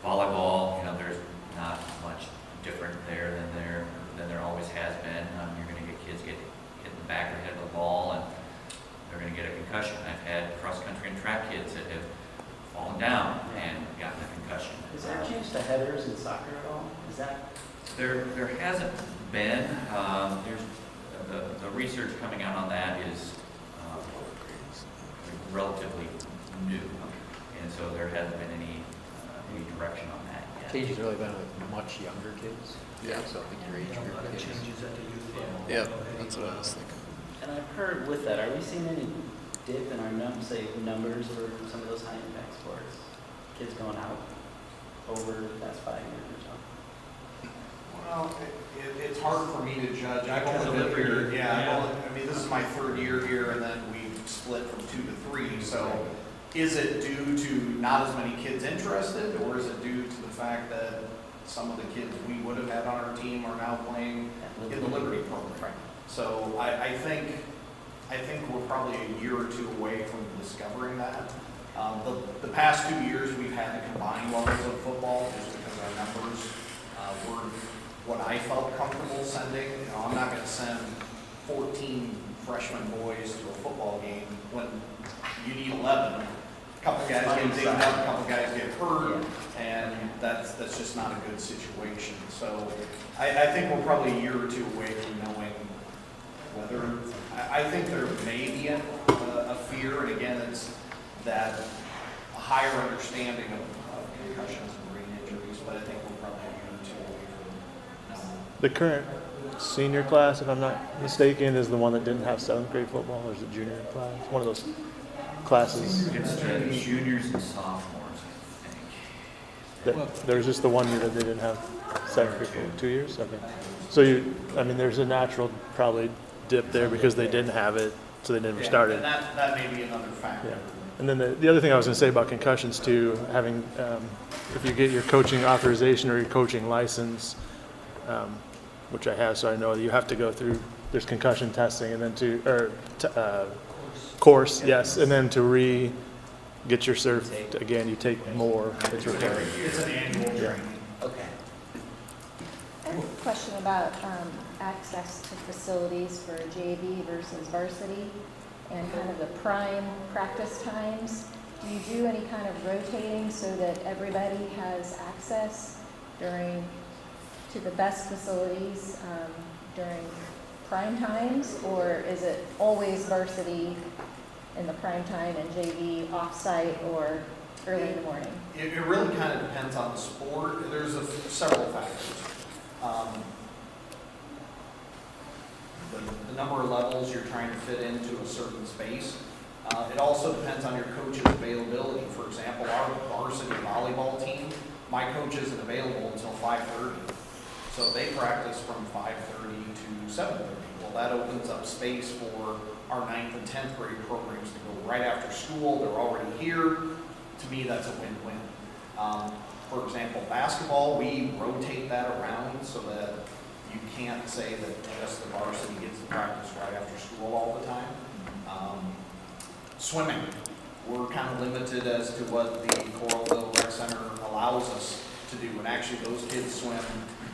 volleyball, there's not much different there than there always has been. You're going to get kids get hit in the back or head of the ball, and they're going to get a concussion. I've had cross country and track kids that have fallen down and gotten a concussion. Is that changed to headers in soccer at all? Is that? There hasn't been. There's the research coming out on that is relatively new, and so there hasn't been any direction on that yet. Change has really been with much younger kids. Yeah. So I think your age group kids. Changes at the youth level. Yeah, that's what I was thinking. And I've heard with that, are we seeing any dip in our numbers for some of those high impact sports? Kids going out over the past 5 years or so? Well, it's hard for me to judge. I've only been here, this is my third year here, and then we split from 2 to 3. So is it due to not as many kids interested, or is it due to the fact that some of the kids we would have had on our team are now playing in the Liberty program? So I think we're probably a year or two away from discovering that. The past 2 years, we've had to combine levels of football just because our numbers were what I felt comfortable sending. I'm not going to send 14 freshman boys to a football game when you need 11. A couple guys get dinged up, a couple guys get hurt, and that's just not a good situation. So I think we're probably a year or two away from knowing whether, I think there may be a fear, and again, it's that a higher understanding of concussions and brain injuries, but I think we're probably a year or two away from knowing. The current senior class, if I'm not mistaken, is the one that didn't have 7th grade football, or is it junior class? One of those classes. It's the juniors and sophomores, I think. There was just the 1 year that they didn't have 7th grade football. 2 years? Okay. So there's a natural probably dip there because they didn't have it, so they never started. And that may be another factor. Yeah. And then the other thing I was going to say about concussions too, having, if you get your coaching authorization or your coaching license, which I have, so I know you have to go through, there's concussion testing and then course, yes, and then to get your cert, again, you take more. It's required. It's an annual training. Okay. I have a question about access to facilities for JV versus varsity and kind of the prime practice times. Do you do any kind of rotating so that everybody has access to the best facilities during prime times, or is it always varsity in the prime time and JV off-site or early in the morning? It really kind of depends on the sport. There's several factors. The number of levels you're trying to fit into a certain space. It also depends on your coach's availability. For example, our varsity volleyball team, my coach isn't available until 5:30. So they practice from 5:30 to 7:30. Well, that opens up space for our 9th and 10th grade programs to go right after school. They're already here. To me, that's a win-win. For example, basketball, we rotate that around so that you can't say that just the varsity gets to practice right after school all the time. Swimming, we're kind of limited as to what the Coralville Rec Center allows us to do. And actually, those kids swim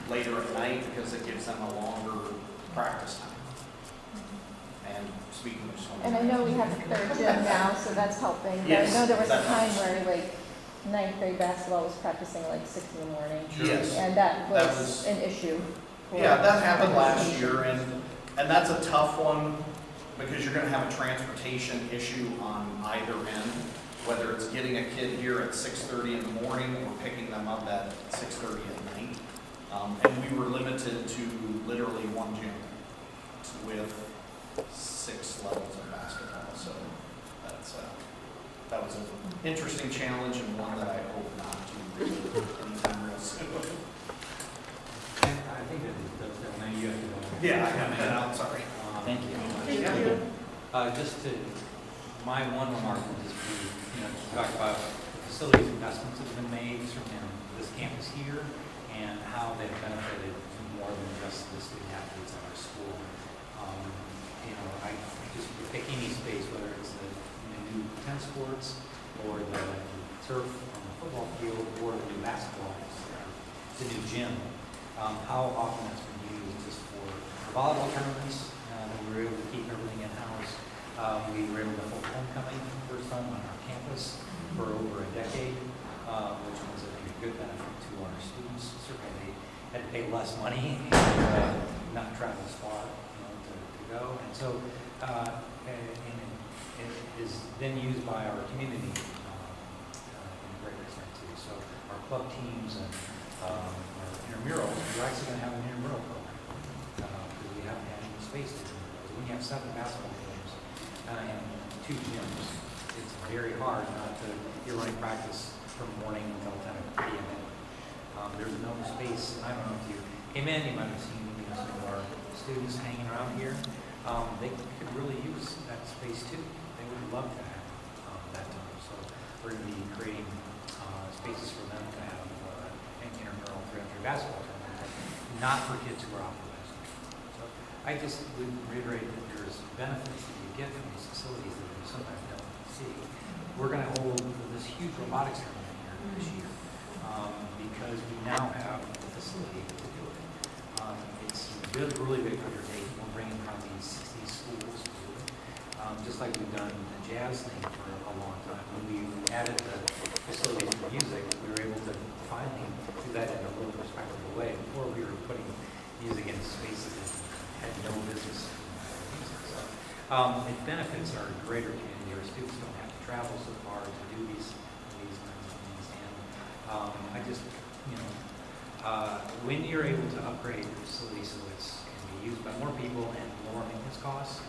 later at night because it gives them a longer practice time. And speaking of swimming. And I know we have a third gym now, so that's helping. But Yes, I know there was a that time helps. where like 9th grade basketball was practicing like 6 in the morning. Yes. And that That was was- an issue. for Yeah, that happened last participation. year, and that's a tough one because you're gonna have a transportation issue on either end, whether it's getting a kid here at 6:30 in the morning or picking them up at 6:30 at night. And we were limited to literally one gym with 6 levels of basketball, so that was an interesting challenge and one that I hope not to repeat anytime real soon. I think that's now you have to go. Yeah, I gotta head out, sorry. Thank you. Just to, my one remark would just be, talk about the facilities investments that have been made, certainly on this campus here, and how they've benefited more than just the student athletes at our school. I just pick any space, whether it's the new tennis courts, or the turf on the football field, or the new basketball, the new gym. How often that's been used just for volleyball tournaments. We were able to keep everything in-house. We were able to hold homecoming first time on our campus for over a decade, which was a good benefit to our students. Certainly they had to pay less money and not travel as far to go. And so and it is then used by our community in a great extent too. So our club teams and our intramurals, we're actually going to have an intramural program because we haven't had any space to do those. When you have 7 basketball games and 2 gyms, it's very hard not to, you're running practice from morning until 10 p.m. There's no space. I don't know if you came in, you might have seen some of our students hanging around here. They could really use that space too. They would love to have that time. So we're going to be creating spaces for them to have an intramural 3-on-3 basketball tournament, not for kids who are off the basketball. So I just would reiterate that there's benefits that you get from these facilities that you sometimes don't see. We're going to hold this huge robotics tournament here this year because we now have the facility to do it. It's really big undertaking. We're bringing probably 60 schools to do it. Just like we've done the jazz thing for a long time. When we added the facility for music, we were able to finally do that in a really respectable way. Before we were putting music in spaces that had no business. So it benefits our greater community. Our students don't have to travel so far to do these kinds of things. And I just, when you're able to upgrade your facility so it can be used by more people and lower maintenance costs,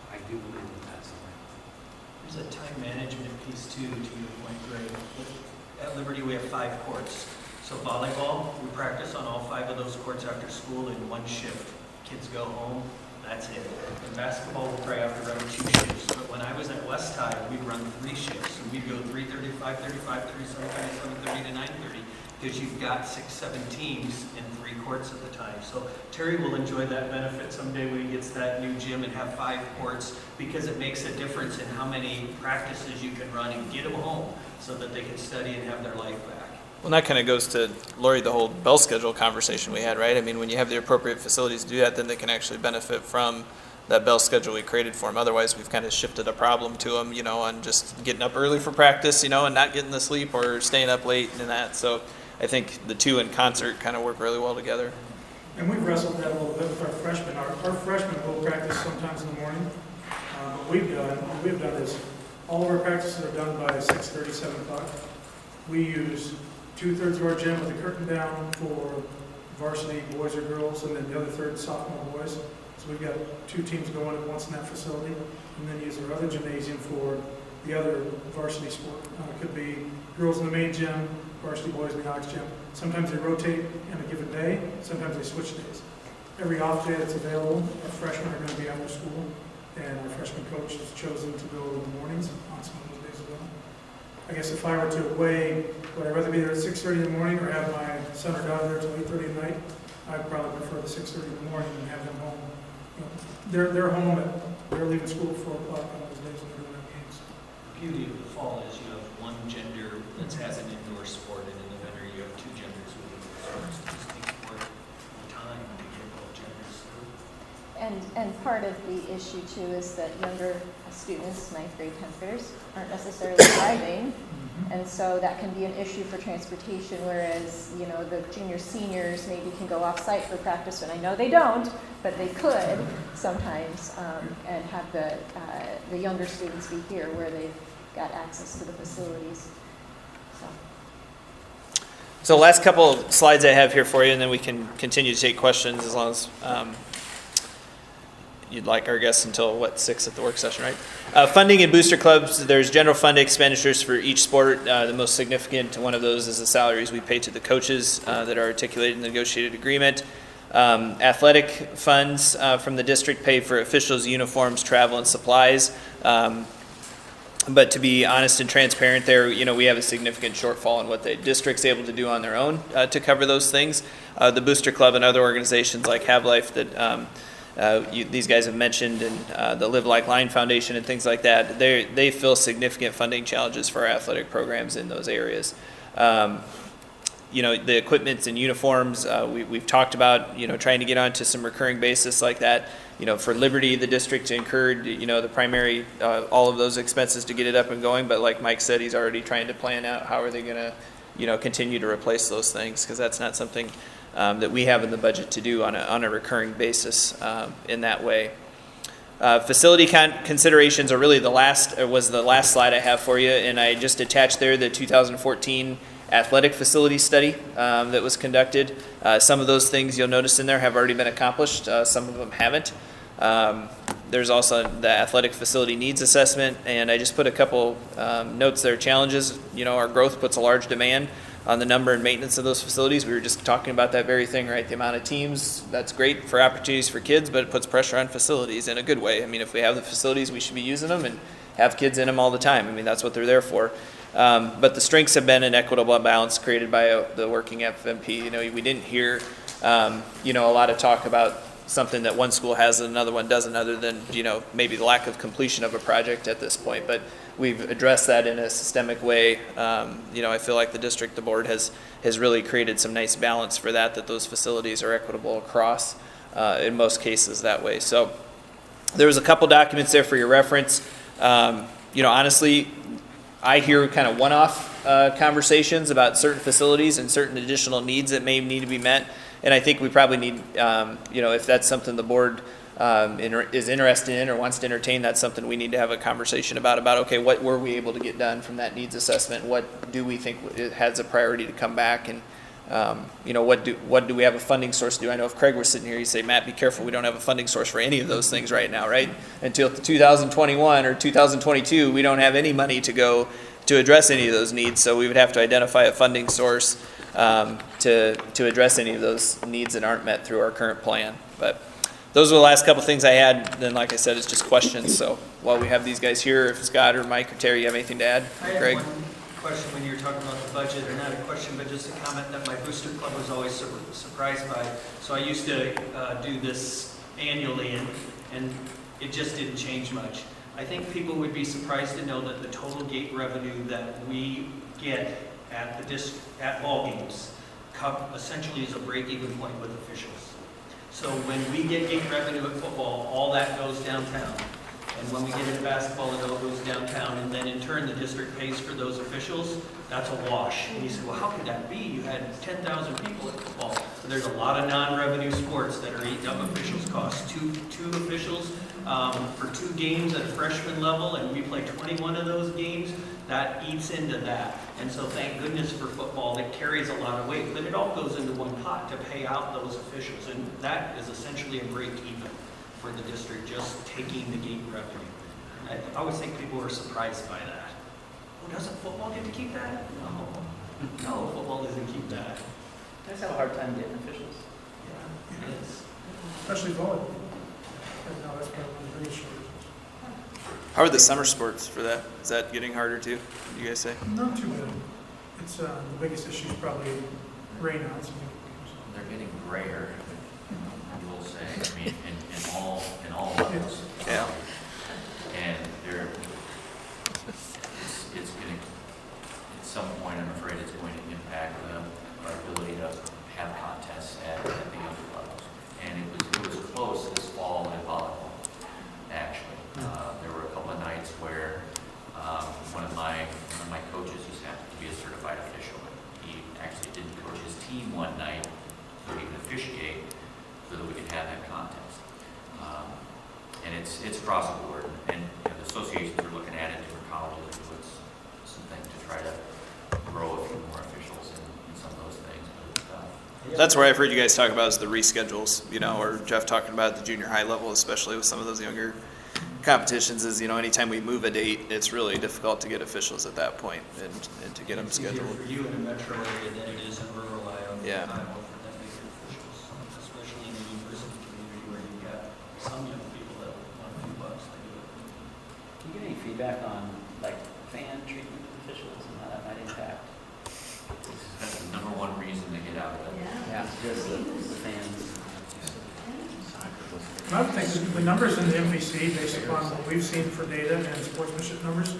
I do believe that that's the way. There's a time management piece too, to your point, Greg. At Liberty, we have 5 courts. So volleyball, we practice on all 5 of those courts after school in 1 shift. Kids go home, that's it. In basketball, we'll probably have to run 2 shifts. But when I was at West High, we'd run 3 shifts. So we'd go 3:30, 5:35, 3:30, 7:30 to 9:30. Because you've got 6, 7 teams in 3 courts at the time. So Terry will enjoy that benefit someday when he gets that new gym and have 5 courts, because it makes a difference in how many practices you can run and get them home so that they can study and have their life back. Well, that kind of goes to, Lori, the whole bell schedule conversation we had, right? I mean, when you have the appropriate facilities to do that, then they can actually benefit from that bell schedule we created for them. Otherwise, we've kind of shifted a problem to them, on just getting up early for practice, and not getting the sleep or staying up late and that. So I think the two in concert kind of work really well together. And we've wrestled that a little bit with our freshmen. Our freshmen will practice sometimes in the morning. What we've done is all of our practices are done by 6:30, 7 o'clock. We use 2/3 of our gym with the curtain down for varsity boys or girls, and then the other third sophomore boys. So we've got 2 teams going at once in that facility, and then use our other gymnasium for the other varsity sport. It could be girls in the main gym, varsity boys in the Ox gym. Sometimes they rotate in a given day, sometimes they switch days. Every off day that's available, our freshmen are going to be after school, and our freshman coach has chosen to go in the mornings on some of those days as well. I guess if I were to weigh, would I rather be there at 6:30 in the morning or have my son or daughter there till 8:30 at night? I'd probably prefer the 6:30 in the morning and have them home. You know, they're home they're leaving school at 4 o'clock on those days when they're doing their games. The beauty of the fall is you have one gender that has an indoor sport, and in the winter you have two genders with indoor sports. It just takes more time to get both genders through. And part of the issue too is that younger students, 9th grade, 10th graders, aren't necessarily driving. And so that can be an issue for transportation, whereas, you know, the junior seniors maybe can go off-site for practice, and I know they don't, but they could sometimes, and have the younger students be here where they've got access to the facilities. So last couple of slides I have here for you, and then we can continue to take questions as long as you'd like, our guests, until 6 at the work session, right? Funding and booster clubs, there's general fund expenditures for each sport. The most significant one of those is the salaries we pay to the coaches that are articulated in the negotiated agreement. Athletic funds from the district pay for officials, uniforms, travel, and supplies. But to be honest and transparent there, you know, we have a significant shortfall in what the district's able to do on their own to cover those things. The Booster Club and other organizations like Have Life that these guys have mentioned, and the Live Like Line Foundation and things like that, they fill significant funding challenges for our athletic programs in those areas. You know, the equipment and uniforms, we've talked about, you know, trying to get onto some recurring basis like that. You know, for Liberty, the district incurred, you know, the primary, all of those expenses to get it up and going. But like Mike said, he's already trying to plan out how are they going to, you know, continue to replace those things, because that's not something that we have in the budget to do on a recurring basis in that way. Facility considerations are really the last slide I have for you, and I just attached there the 2014 athletic facility study that was conducted. Some of those things you'll notice in there have already been accomplished. Some of them haven't. There's also the athletic facility needs assessment, and I just put a couple notes there. Challenges, you know, our growth puts a large demand on the number and maintenance of those facilities. We were just talking about that very thing, right? The amount of teams, that's great for opportunities for kids, but it puts pressure on facilities in a good way. I mean, if we have the facilities, we should be using them and have kids in them all the time. I mean, that's what they're there for. But the strengths have been an equitable balance created by the working FMP. You know, we didn't hear, you know, a lot of talk about something that one school has and another one doesn't, other than, you know, maybe the lack of completion of a project at this point. But we've addressed that in a systemic way. You know, I feel like the board has really created some nice balance for that those facilities are equitable across, in most cases that way. So there was a couple documents there for your reference. You know, honestly, I hear kind of one-off conversations about certain facilities and certain additional needs that may need to be met. And I think we probably need, you know, if that's something the board is interested in or wants to entertain, that's something we need to have a conversation about, okay, what were we able to get done from that needs assessment? What do we think it has a priority to come back? And, you know, what do we have a funding source to do? I know if Craig were sitting here, he'd say, Matt, be careful, we don't have a funding source for any of those things right now, right? Until 2021 or 2022, we don't have any money to go to address any of those needs. So we would have to identify a funding source to address any of those needs that aren't met through our current plan. But those are the last couple things I had. Then, like I said, it's just questions. So while we have these guys here, if Scott or Mike or Terry, you have anything to add? Greg? I had one question when you were talking about the budget, or not a question, but just a comment that my booster club was always surprised by. So I used to do this annually, and it just didn't change much. I think people would be surprised to know that the total gate revenue that we get at ball games essentially is a break-even point with officials. So when we get gate revenue at football, all that goes downtown. And when we get into basketball, it all goes downtown. And then in turn, the district pays for those officials. That's a wash. And you say, well, how could that be? You had 10,000 people at football. So there's a lot of non-revenue sports that are eating up officials' costs. Two officials for 2 games at a freshman level, and we play 21 of those games. That eats into that. And so thank goodness for football, that carries a lot of weight. But it all goes into one pot to pay out those officials. And that is essentially a break even for the district, just taking the gate revenue. I always think people are surprised by that. Oh, doesn't football get to keep that? No, football doesn't keep that. You guys have a hard time getting officials? Yeah, it is. Especially volleyball. Right now, that's probably the biggest shortage. How are the summer sports for that? Is that getting harder too, would you guys say? Not too bad. It's, the biggest issue is probably rainouts. They're getting grayer, I will say, I mean, in all levels. Yeah. And it's getting, at some point, I'm afraid it's going to impact our ability to have contests at the younger levels. And it was close this fall in volleyball, actually. There were a couple of nights where one of my coaches just happened to be a certified official. He actually didn't coach his team one night so he could officiate so that we could have that contest. And it's across the board, and you know, the associations are looking at it, different colleges, it's something to try to grow a few more officials in some of those things. But, That's where I've heard you guys talk about is the reschedules, you know, or Jeff talking about at the junior high level, especially with some of those younger competitions is, you know, anytime we move a date, it's really difficult to get officials at that point and to get them scheduled. It's easier for you in a metro area than it is in rural Iowa. Yeah. For them to get officials, especially in the university community where you've got some young people that want a few bucks to do it. Can you get any feedback on like fan treatment of officials and how that might impact? that's the number one reason to get out of it. Yeah, just the fans. I would think that the numbers in the MVC, based upon what we've seen for data and sportsmanship numbers,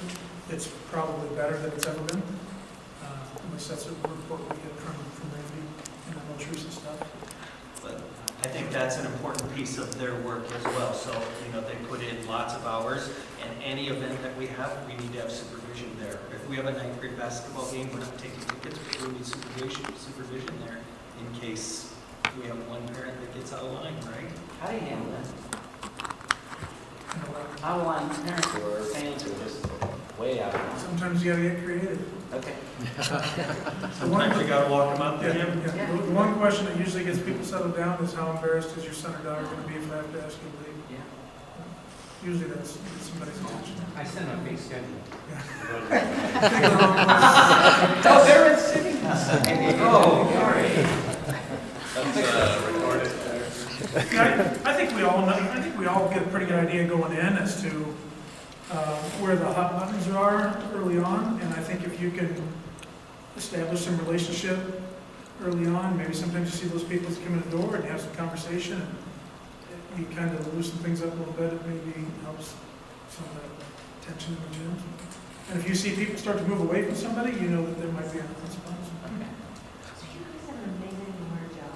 it's probably better than it's ever been. At least that's a report we get from Randy and the most recent stuff. But I think that's an important piece of their work as well. So, you know, they put in lots of hours, and any event that we have, we need to have supervision there. If we have a ninth grade basketball game, we're not taking tickets, but we need supervision there in case we have one parent that gets out of line, right? How do you handle that? How will parents or fans who are just way out of line? Sometimes you gotta get creative. Okay. Sometimes you gotta walk them out the gym. Yeah. The one question that usually gets people settled down is how embarrassed is your son or daughter going to be if I have to ask you to leave? Yeah. Usually that's somebody's attention. I send them a big schedule. Oh, there it's sitting. Oh, sorry. Recorded. Yeah, I think we all get a pretty good idea going in as to where the hot buttons are early on, and I think if you can establish some relationship early on, maybe sometimes you see those people that come in the door and you have some conversation, and you kind of loosen things up a little bit, it maybe helps some of that tension in the gym. And if you see people start to move away from somebody, you know that there might be a consequence. So you guys have an amazing hard job,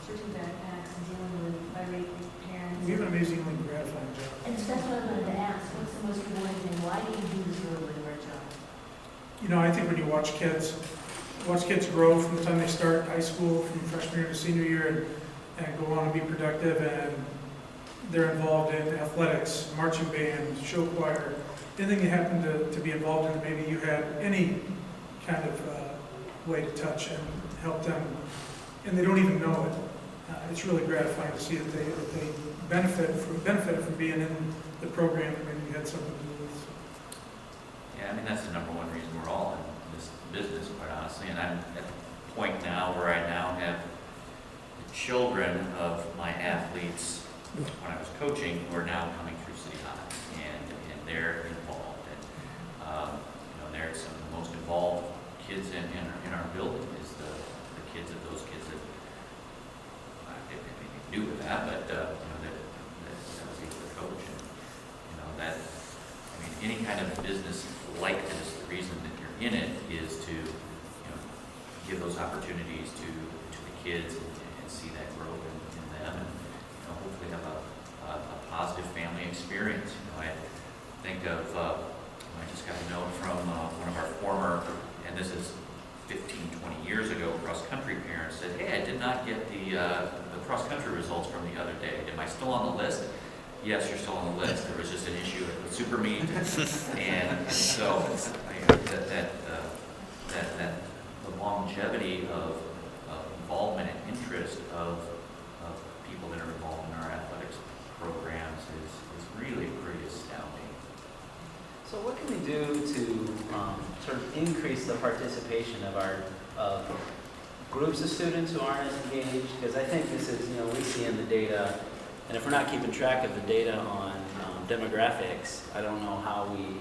searching backpacks and dealing with irate parents. We have an amazingly gratifying job. And that's what I wanted to ask, what's the most rewarding thing? Why do you do this really hard job? You know, I think when you watch kids grow from the time they start high school, from freshman year to senior year, and go on and be productive, and they're involved in athletics, marching band, show choir, anything you happen to be involved in, maybe you had any kind of way to touch and help them, and they don't even know it. It's really gratifying to see that they benefited from being in the program that maybe you had something to do with. Yeah, I mean, that's the number one reason we're all in this business, quite honestly. And I'm at the point now where I now have the children of my athletes when I was coaching who are now coming through City High, and they're involved. And, you know, they're some of the most involved kids in our building is the kids of those kids that they do with that, but, you know, that was able to coach. And, you know, that, I mean, any kind of business like this, the reason that you're in it is to, you know, give those opportunities to the kids and see that growth in them, and, you know, hopefully have a positive family experience. You know, I think of, I just got a note from one of our former, and this is 15, 20 years ago, cross-country parents said, hey, I did not get the cross-country results from the other day. Am I still on the list? Yes, you're still on the list. There was just an issue at the super meet, and so that the longevity of involvement and interest of people that are involved in our athletics programs is really pretty astounding. So what can we do to sort of increase the participation of groups of students who aren't as engaged? Because I think this is, we see in the data, and if we're not keeping track of the data on demographics, I don't know how we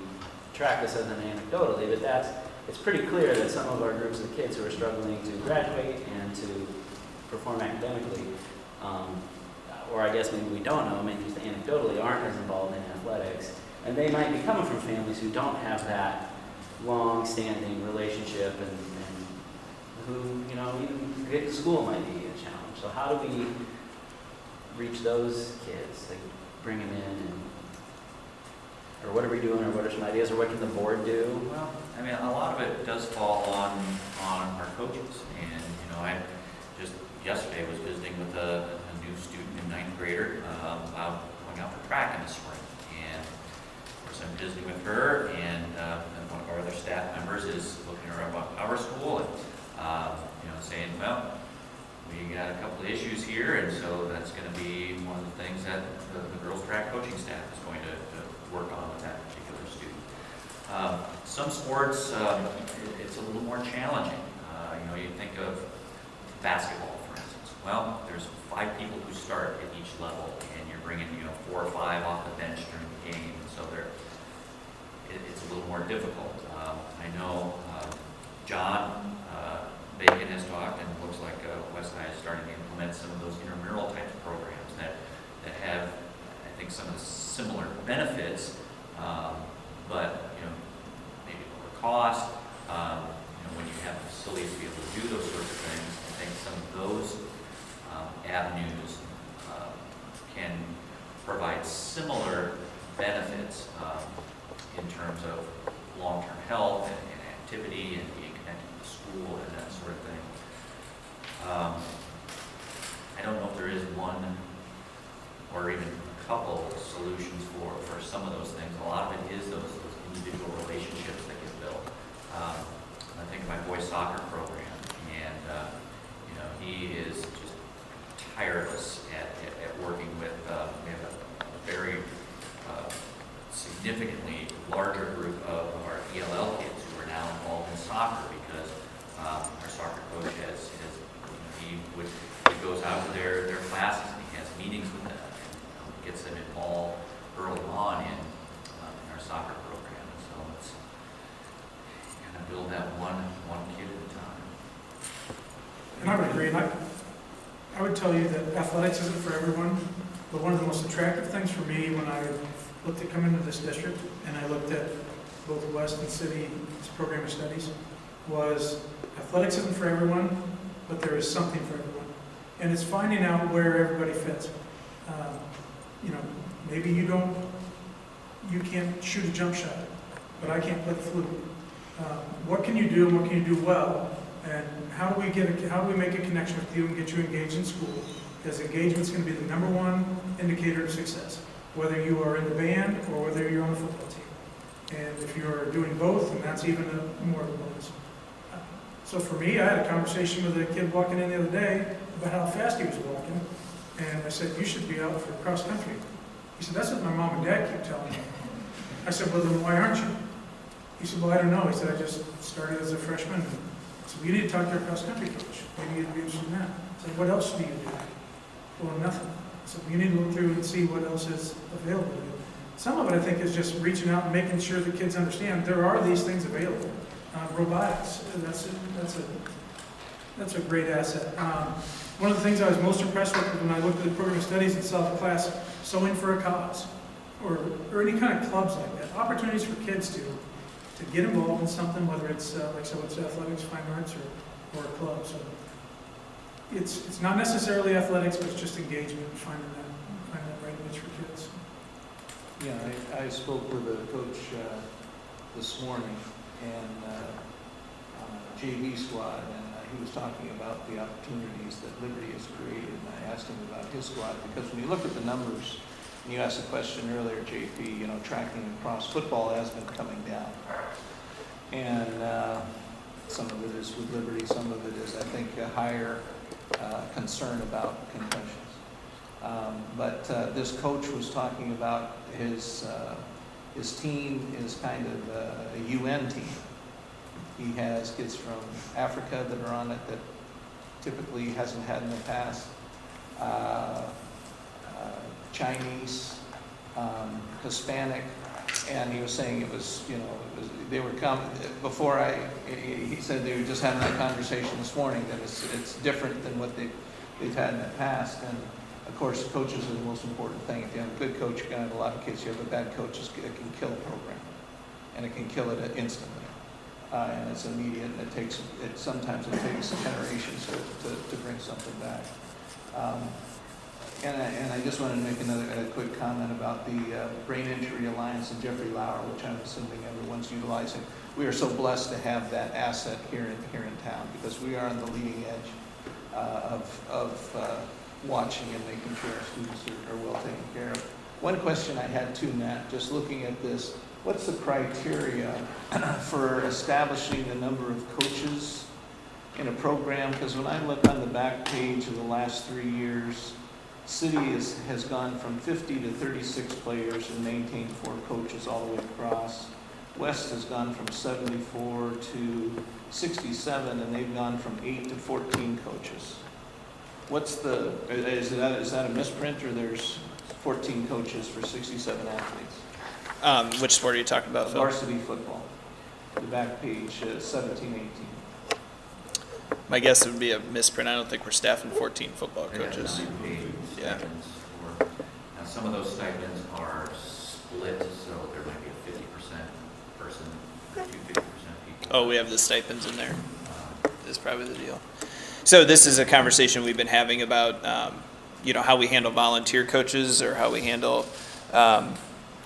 track this other than anecdotally, but it's pretty clear that some of our groups of kids who are struggling to graduate and to perform academically, or I guess maybe we don't know, maybe just anecdotally aren't as involved in athletics. And they might be coming from families who don't have that long-standing relationship and who, even getting to school might be a challenge. So how do we reach those kids, like bring them in, or what are we doing, or what are some ideas, or what can the board do? Well, I mean, a lot of it does fall on our coaches. And, I just yesterday was visiting with a new student in 9th grader about going out for track in the spring. And of course, I'm visiting with her, and one of our other staff members is looking her up about our school and, saying, well, we got a couple of issues here, and so that's going to be one of the things that the girls track coaching staff is going to work on with that particular student. Some sports, it's a little more challenging. You think of basketball, for instance. Well, there's 5 people who start at each level, and you're bringing 4 or 5 off the bench during the game, and so it's a little more difficult. I know John Bacon has talked, and it looks like West High is starting to implement some of those intramural types of programs that have, I think, some of the similar benefits, but maybe lower cost. When you have facilities to be able to do those sorts of things, I think some of those avenues can provide similar benefits in terms of long-term health and activity and being connected to school and that sort of thing. I don't know if there is one or even a couple solutions for some of those things. A lot of it is those individual relationships that get built. I think of my boys' soccer program, and he is just tireless at working with. We have a very significantly larger group of our ELL kids who are now involved in soccer because our soccer coach he goes out to their classes and he has meetings with them and gets them involved early on in our soccer program. And so it's kind of build that one kid at a time. And I would agree. And I would tell you that athletics isn't for everyone, but one of the most attractive things for me when I looked at coming into this district and I looked at both West and City's program of studies was athletics isn't for everyone, but there is something for everyone. And it's finding out where everybody fits. Maybe you can't shoot a jump shot, but I can't play the flute. What can you do and what can you do well? And how do we make a connection with you and get you engaged in school? Because engagement is going to be the #1 indicator of success, whether you are in the band or whether you're on the football team. And if you're doing both, then that's even more of a bonus. So for me, I had a conversation with a kid walking in the other day about how fast he was walking. And I said, you should be out for cross country. He said, that's what my mom and dad keep telling me. I said, well, then why aren't you? He said, well, I don't know. He said, I just started as a freshman. I said, well, you need to talk to your cross country coach. Maybe you'd be interested in that. I said, what else do you do? Well, nothing. I said, well, you need to look through and see what else is available to you. Some of it, I think, is just reaching out and making sure the kids understand there are these things available. Robotics, that's a great asset. One of the things I was most impressed with when I looked at the program of studies and saw the class Sewing for a Cause, or any kind of clubs like that, opportunities for kids to get involved in something, whether it's it's athletics, fine arts, or a club. So it's not necessarily athletics, but it's just engagement, finding that right niche for kids. Yeah, I spoke with a coach this morning and on a JV squad, and he was talking about the opportunities that Liberty has created. And I asked him about his squad because when you look at the numbers, and you asked a question earlier, JP, tracking across, football has been coming down. And some of it is with Liberty, some of it is, I think, a higher concern about concussions. But this coach was talking about his His team is kind of a UN team. He has kids from Africa that are on it that typically hasn't had in the past. Chinese, Hispanic, and he was saying it was, they were coming, he said they were just having that conversation this morning, that it's different than what they've had in the past. And of course, coaches are the most important thing. If you have a good coach, you're going to have a lot of kids. You have a bad coach, it can kill a program, and it can kill it instantly. And it's immediate, and sometimes it takes generations to bring something back. And I just wanted to make a quick comment about the Brain Injury Alliance and Jeffrey Lauer, which I'm assuming everyone's utilizing. We are so blessed to have that asset here in town, because we are on the leading edge of watching and making sure our students are well taken care of. One question I had too, Matt, just looking at this, what's the criteria for establishing the number of coaches in a program? Because when I look on the back page of the last 3 years, City has gone from 50 to 36 players and maintained 4 coaches all the way across. West has gone from 74 to 67, and they've gone from 8 to 14 coaches. Is that a misprint, or there's 14 coaches for 67 athletes? Which sport are you talking about, Phil? Varsity football. The back page, 17, 18. My guess would be a misprint. I don't think we're staffing 14 football coaches. Yeah. Now, some of those stipends are split, so there might be a 50% person, 50% people. Oh, we have the stipends in there. Is probably the deal. So this is a conversation we've been having about, how we handle volunteer coaches, or how we handle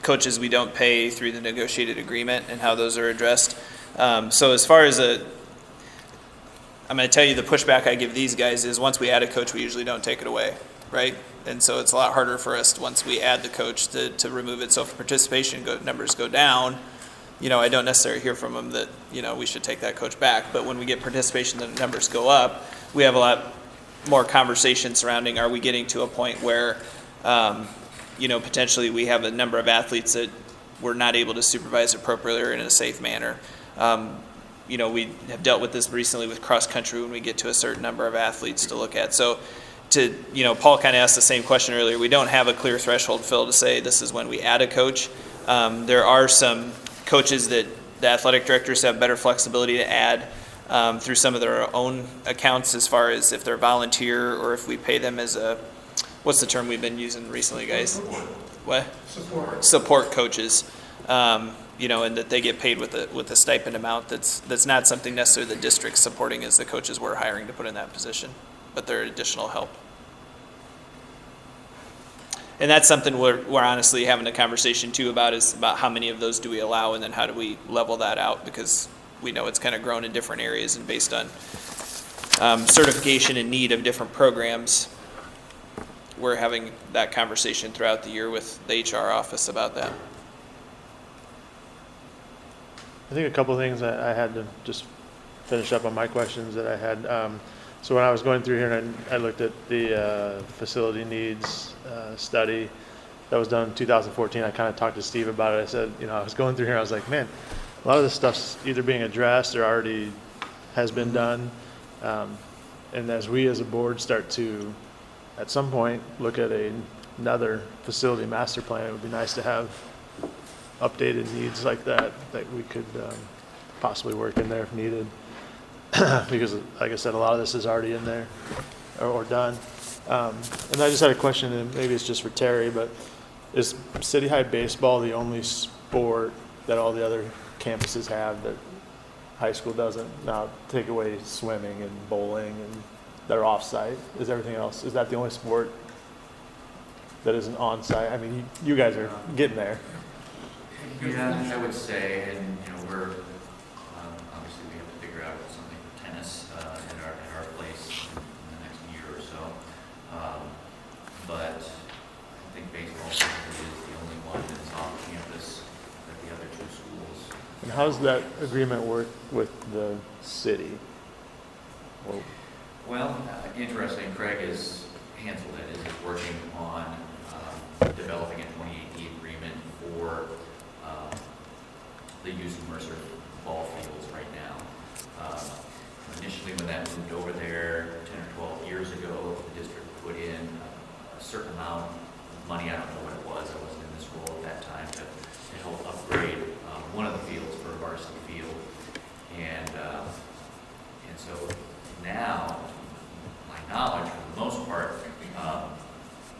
coaches we don't pay through the negotiated agreement, and how those are addressed. So as far as I'm going to tell you the pushback I give these guys is, once we add a coach, we usually don't take it away, right? And so it's a lot harder for us once we add the coach to remove it. So if participation numbers go down, I don't necessarily hear from them that, we should take that coach back. But when we get participation, the numbers go up, we have a lot more conversation surrounding, are we getting to a point where, potentially we have a number of athletes that we're not able to supervise appropriately or in a safe manner. We have dealt with this recently with cross country when we get to a certain number of athletes to look at. So Paul kind of asked the same question earlier. We don't have a clear threshold, Phil, to say this is when we add a coach. There are some coaches that the athletic directors have better flexibility to add through some of their own accounts, as far as if they're volunteer or if we pay them as what's the term we've been using recently, guys? What? Support coaches. And that they get paid with a stipend amount that's not something necessarily the district's supporting as the coaches we're hiring to put in that position, but they're additional help. And that's something we're honestly having a conversation too about, is about how many of those do we allow, and then how do we level that out, because we know it's kind of grown in different areas, and based on certification and need of different programs, we're having that conversation throughout the year with the HR office about that. I think a couple of things I had to just finish up on my questions that I had. So when I was going through here and I looked at the facility needs study that was done in 2014, I kind of talked to Steve about it. I said, I was going through here, I was like, man, a lot of this stuff's either being addressed or already has been done. And as we as a board start to, at some point, look at another facility master plan, it would be nice to have updated needs like that we could possibly work in there if needed. Because, like I said, a lot of this is already in there or done. And I just had a question, and maybe it's just for Terry, but is City High baseball the only sport that all the other campuses have that high school doesn't? Now, take away swimming and bowling, and they're off-site. Is everything else, is that the only sport that isn't on-site? I mean, you guys are getting there. Yeah, I would say, and we're obviously we have to figure out something for tennis in our place in the next year or so. But I think baseball is the only one that's off campus at the other two schools. And how does that agreement work with the city? Well, interesting. Craig has handled it. Is working on developing a 2018 agreement for the use of Mercer ball fields right now. Initially, when that moved over there 10 or 12 years ago, the district put in a certain amount of money. I don't know what it was. I wasn't in this role at that time to help upgrade one of the fields for a varsity field. And so now, to my knowledge, for the most part,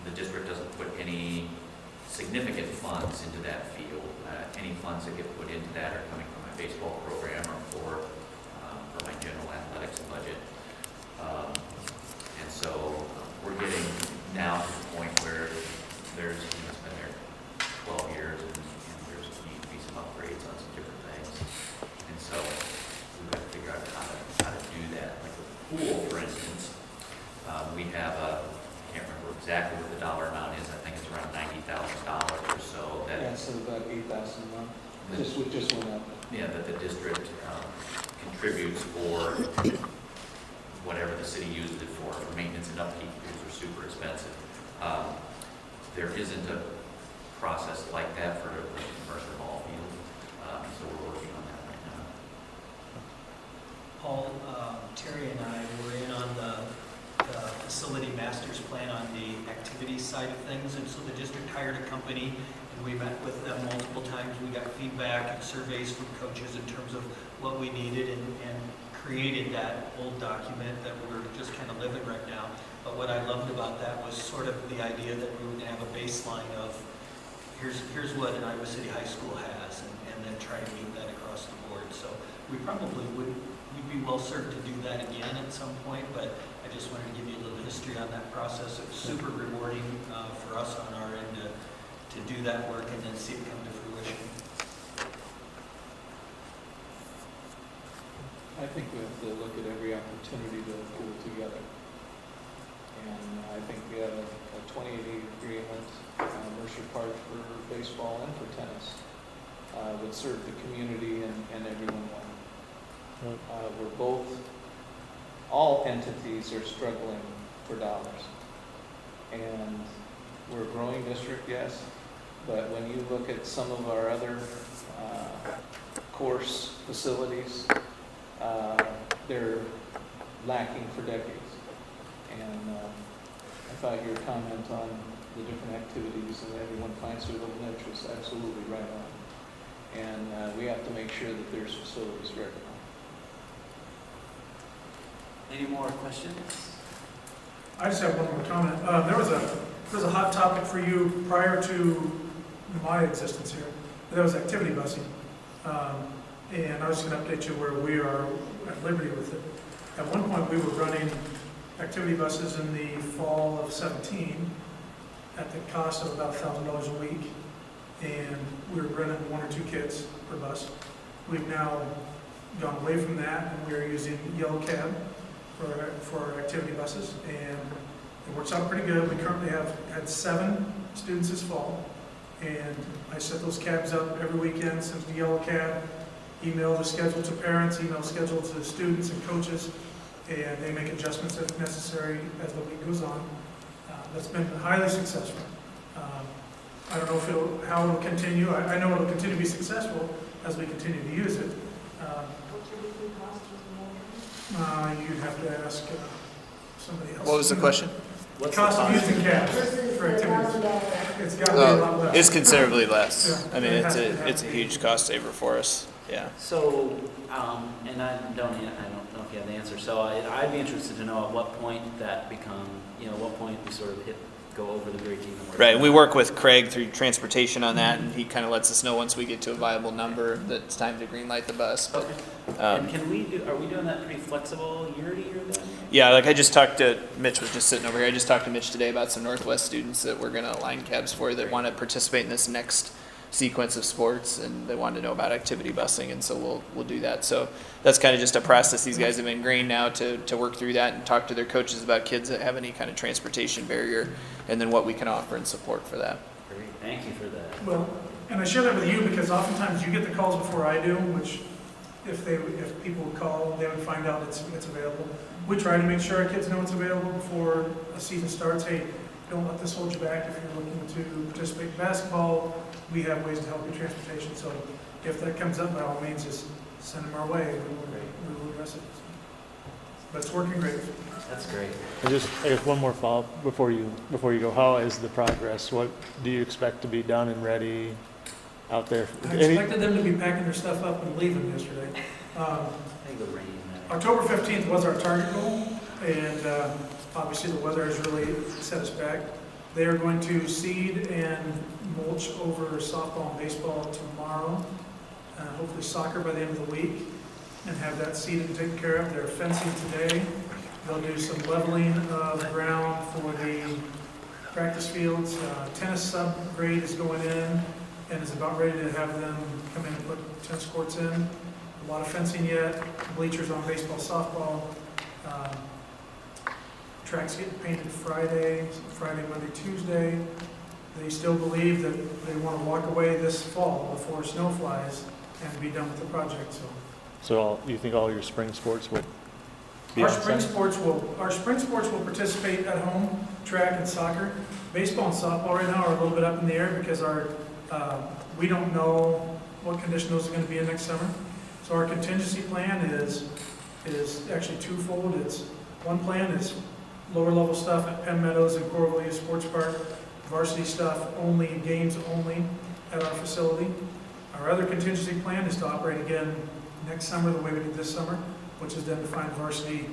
the district doesn't put any significant funds into that field. Any funds that get put into that are coming from my baseball program or for my general athletics budget. And so we're getting now to the point where there's, it's been there 12 years and there's need to be some upgrades on some different things. And so we've got to figure out how to do that. Like the pool, for instance, we have I can't remember exactly what the dollar amount is. I think it's around $90,000 or so. Yeah, so about 8,000 a month. Just went up. Yeah, that the district contributes for whatever the city uses it for maintenance and upkeep, because they're super expensive. There isn't a process like that for the Mercer ball field, so we're working on that right now. Paul, Terry and I were in on the facility master's plan on the activity side of things, and so the district hired a company, and we met with them multiple times. We got feedback and surveys from coaches in terms of what we needed, and created that old document that we're just kind of living right now. But what I loved about that was sort of the idea that we were going to have a baseline of here's what an Iowa City High School has, and then try to meet that across the board. So we probably we'd be well served to do that again at some point, but I just wanted to give you a little history on that process. It was super rewarding for us on our end to do that work and then see it come to fruition. I think we have to look at every opportunity to pull together. And I think we have a 2080 agreement, Mercer Park for baseball and for tennis, would serve the community and everyone well. We're all entities are struggling for dollars. And we're a growing district, yes, but when you look at some of our other course facilities, they're lacking for decades. And I thought your comment on the different activities and everyone finds their little niche was absolutely right on. And we have to make sure that there's facilities for everyone. Any more questions? I just have one more comment. There was a hot topic for you prior to my existence here. That was activity busing. And I was going to update you where we are at liberty with it. At one point, we were running activity buses in the fall of 17 at the cost of about $1,000 a week. And we were running 1 or 2 kids per bus. We've now gone away from that, and we are using Yellow Cab for our activity buses, and it works out pretty good. We currently have had 7 students this fall, and I set those cabs up every weekend, send the Yellow Cab, email the schedule to parents, email schedule to students and coaches, and they make adjustments if necessary as the week goes on. That's been highly successful. I don't know how it'll continue. I know it'll continue to be successful as we continue to use it. What's your weekly cost? You'd have to ask somebody else. What was the question? What's the cost of using cabs Versus for activities? $1,000. It's got to be a lot less. It's considerably less. Yeah. I mean, it's a huge cost saver for us. Yeah. So, and I don't know if you have the answer. So I'd be interested to know at what point that what point we sort of go over the break even. Right. We work with Craig through transportation on that, and he kind of lets us know once we get to a viable number that it's time to green light the bus. But, and are we doing that pretty flexible year to year then? Yeah, like I just talked to Mitch, was just sitting over here. I just talked to Mitch today about some Northwest students that we're going to align cabs for that want to participate in this next sequence of sports, and they want to know about activity busing, and so we'll do that. So that's kind of just a process these guys have been ingrained now to work through that and talk to their coaches about kids that have any kind of transportation barrier, and then what we can offer and support for that. Great, thank you for that. Well, and I share that with you because oftentimes you get the calls before I do, which if people would call, they would find out it's available. We try to make sure our kids know it's available before a season starts. Hey, don't let this hold you back. If you're looking to participate in basketball, we have ways to help you transportation. So if that comes up, by all means, just send them our way. We will address it. But it's working great. That's great. And just, I guess, one more follow-up before you go. How is the progress? What do you expect to be done and ready out there? I expected them to be packing their stuff up and leaving yesterday. October 15th was our target goal, and obviously the weather has really set us back. They are going to seed and mulch over softball and baseball tomorrow, hopefully soccer by the end of the week, and have that seeded and taken care of. They're fencing today. They'll do some leveling of ground for the practice fields. Tennis sub-grade is going in and is about ready to have them come in and put tennis courts in. A lot of fencing yet, bleachers on baseball, softball. Tracks getting painted Friday, Monday, Tuesday. They still believe that they want to walk away this fall before snow flies and be done with the project. So you think all your spring sports will be Our on spring site? sports will participate at home, track and soccer. Baseball and softball right now are a little bit up in the air because we don't know what condition those are going to be in next summer. So our contingency plan is actually twofold. One plan is lower level stuff at Penn Meadows and Corvallis Sports Park, varsity stuff only, games only at our facility. Our other contingency plan is to operate again next summer the way we did this summer, which is then to find varsity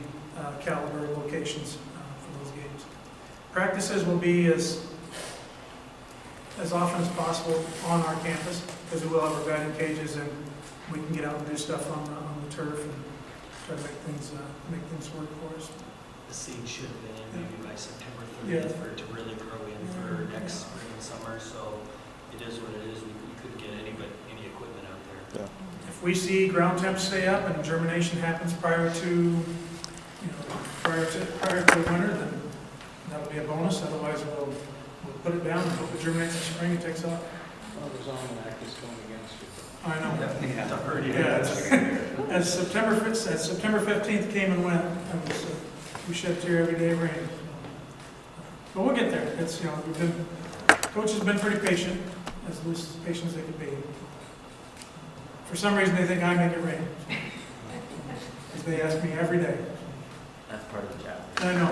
caliber locations for those games. Practices will be as often as possible on our campus because we will have our batting cages and we can get out and do stuff on the turf and try to make things work for us. The seed should have been in maybe by September 30th for it to really grow in for next spring and summer, so it is what it is. We couldn't get any equipment out there. Yeah. If we see ground temps stay up and germination happens prior to the winter, then that'll be a bonus. Otherwise, we'll put it down and hope it germinates in spring and takes off. Well, the zoning act is going against you. I know. Yeah. As September 15th came and went, we shed a tear every day of rain. But we'll get there. Coach has been pretty patient, as patient as they can be. For some reason, they think I make it rain. Because they ask me every day. That's part of the job. I know.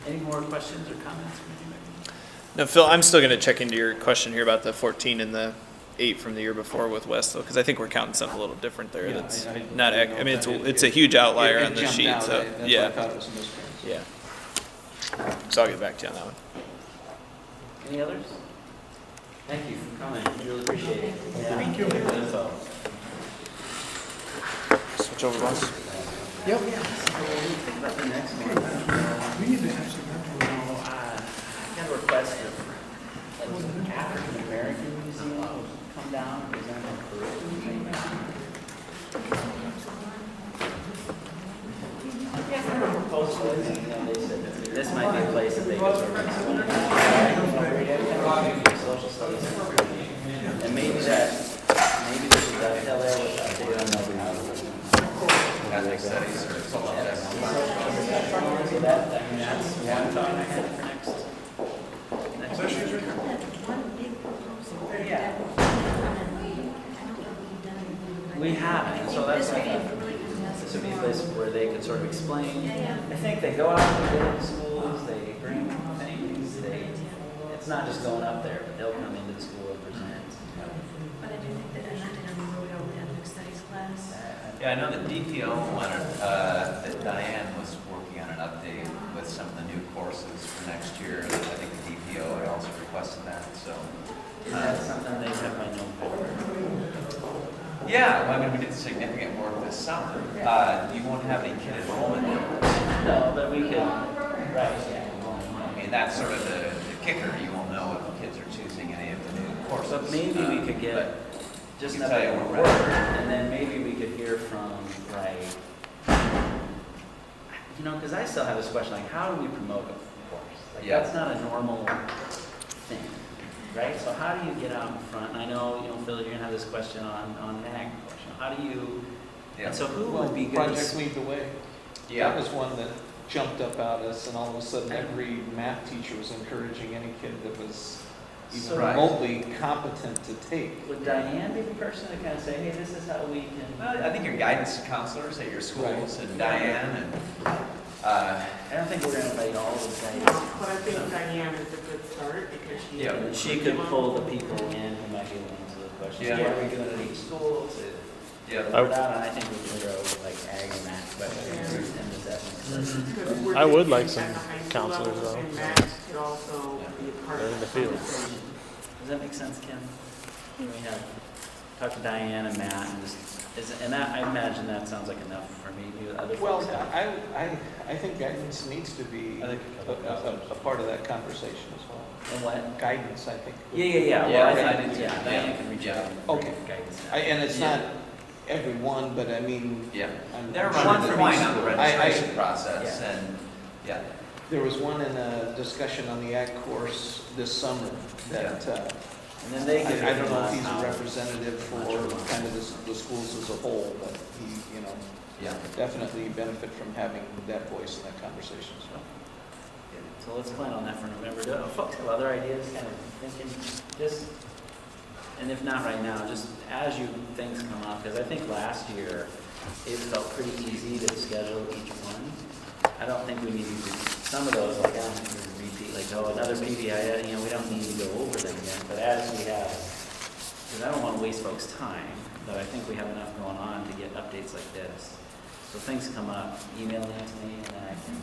Any more questions or comments from anybody? No, Phil, I'm still going to check into your question here about the 14 and the 8 from the year before with West, though, because I think we're counting something a little different there. That's not. I mean, it's a huge outlier on the sheet. So yeah. Yeah. So I'll get back to you on that one. Any others? Thank you for coming. We really appreciate it. Thank you. Good info. Switch over, boss. Yep. Think about the next one. We need to have some. I got a request of African American Museum to come down and present a curriculum. They said this might be a place that they could sort of social studies. And maybe there's a dovetail there with that. They don't know. Ethnic studies or social justice. So that's one thought I had for next year. Yeah. We haven't, so that's why I thought this would be a place where they could sort of explain. I think they go out and they go to schools, they bring things, it's not just going up there, but they'll come into the school and present. But I do think that I landed on the road over the ethnic studies class. Yeah, I know the DPO wanted, that Diane was working on an update with some of the new courses for next year. I think the DPO had also requested that, so. Is that something they have my note for? Yeah, well, I mean, we did significant work this summer. You won't have any kid enrollment. No, but we could, right, yeah. I mean, that's sort of the kicker. You won't know if kids are choosing any of the new courses. But maybe we could get just can an tell you update we're word, ready. and then maybe we could hear from, because I still have this question, like, how do we promote a course? Like, Yeah. that's not a normal thing, right? So how do you get out in front? And I know, Phil, you're gonna have this question on NAG question. How do you, and so who would be good? Project Lead the Way. Yeah. That was one that jumped up at us, and all of a sudden every math teacher was encouraging any kid that was even So- remotely competent to take. Would Diane be the person to kind of say, hey, this is how we can? Well, I think your guidance counselors at your schools and Diane and, I don't think we're gonna invite all of the guys. But I think Diane is a good start because she. Yeah. She could pull the people in who might be able to answer the questions. Yeah. What are we doing at each school? yeah. Put out, and I think we can throw like ag and math questions and the assessment. Because we're I would thinking like at some the high school counselors, level, though. And Max could also be a part They're of in the field. conversation. Does that make sense, Kim? We have, talk to Diane and Matt and just, and that, I imagine that sounds like enough for maybe other Well, folks. I think guidance needs to be a part of that conversation as well. And what? Guidance, I think. Yeah. Yeah, Well, I I think, did too. yeah, Diane can reach out. and Okay. bring guidance. And it's not everyone, but I mean. Yeah. I'm They're sure running that the point these- on the registration process Yeah. and, yeah. There was one in a discussion on the ag course this summer that, And then they could. I don't know if he's how- a representative for kind of the schools as a whole, but he, Yeah. definitely benefit from having that voice in that conversation as well. So let's plan on that for November. Do folks have other ideas, kind of thinking, just, and if not right now, just as things come up, because I think last year it felt pretty easy to schedule each one. I don't think we need to, some of those, like, I don't think we repeat, like, another PBI, we don't need to go over them again, but as we have, because I don't want to waste folks' time, but I think we have enough going on to get updates like this. So things come up, email them to me, and then I can,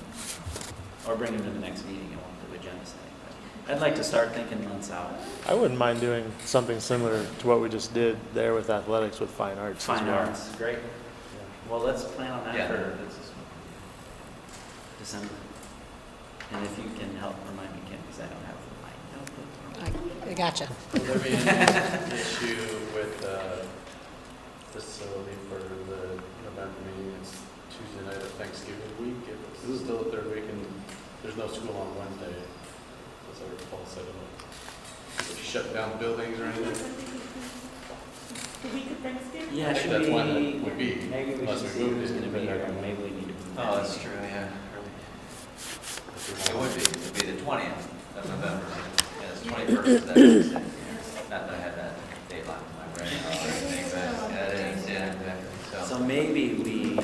or bring them to the next meeting, I won't do agenda setting. But I'd like to start thinking months out. I wouldn't mind doing something similar to what we just did there with athletics with fine arts. as Fine well. arts, great. Well, let's plan on that Yeah. for December. And if you can help remind me, Kim, because I don't have my notebook. I gotcha. Will there be an issue with facility for the November meeting? It's Tuesday night of Thanksgiving week. It's still the third week, and there's no school on Wednesday, as I recall. So I don't know. Is it shut down buildings or anything? The week of Thanksgiving? Yeah, I think should that's we, when it would be, maybe we unless should we see moved who's it, going to be but here, I and maybe we need to. move Oh, that that's meeting. true, yeah. It would be, it'd be the 20th of November. Yeah, it's 21st of that Tuesday. Not that I had that date line in my brain or anything, but yeah, it is, yeah, exactly. So maybe we,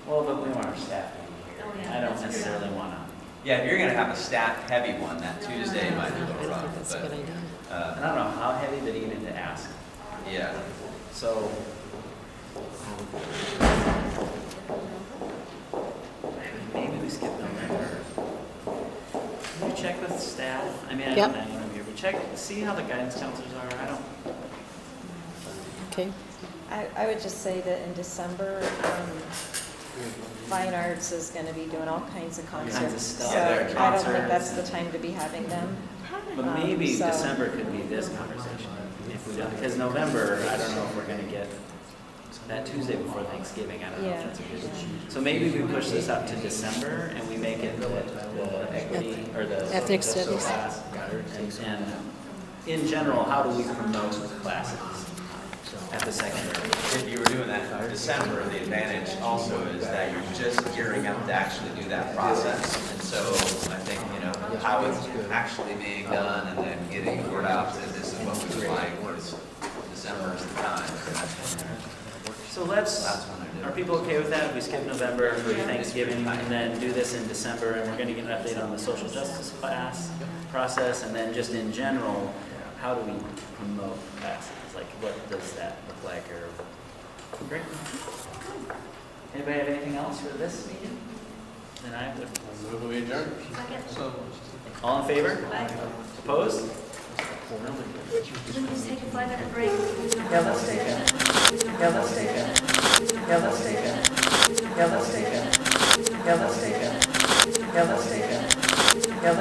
well, but we want our staff to be here. I don't necessarily want to. Yeah, if you're gonna have a staff-heavy one, that Tuesday might be a little rough, That's a good but, idea. I don't know how heavy, but even to ask. yeah. So. Maybe we skip November. Can you check with staff? I mean, I Yep. don't know here, but check, see how the guidance counselors are. I don't, Okay. I would just say that in December, Fine Arts is going to be doing all kinds of kinds of concerts. stuff. So Yeah, I there are don't think concerts that's the and- time to be having them. but maybe So- December could be this conversation. If we don't, because November, I don't know if we're gonna get that Tuesday before Thanksgiving. I don't know if Yeah. that's a good. So maybe we push this up to December and we make it the equity or the. Ethnic the studies. class. And in general, how do we promote classes at the secondary? If you were doing that in December, the advantage also is that you're just gearing up to actually do that process. And so I think, how it's actually being done and then getting word out that this is what we would like, is December is the time. So are people okay with that if we skip November for Thanksgiving and then do this in December, and we're gonna get an update on the social justice class process, and then just in general, how do we promote classes? Like, what does that look like, or? Great. Anybody have anything else for this meeting? Then I would. Move we adjourn. So, All in favor? Opposed? Can we just take a 5-minute break? Yeah, let's take it. Yeah, let's take it. Yeah, let's take it. Yeah, let's take it. Yeah, let's take it. Yeah, let's take it.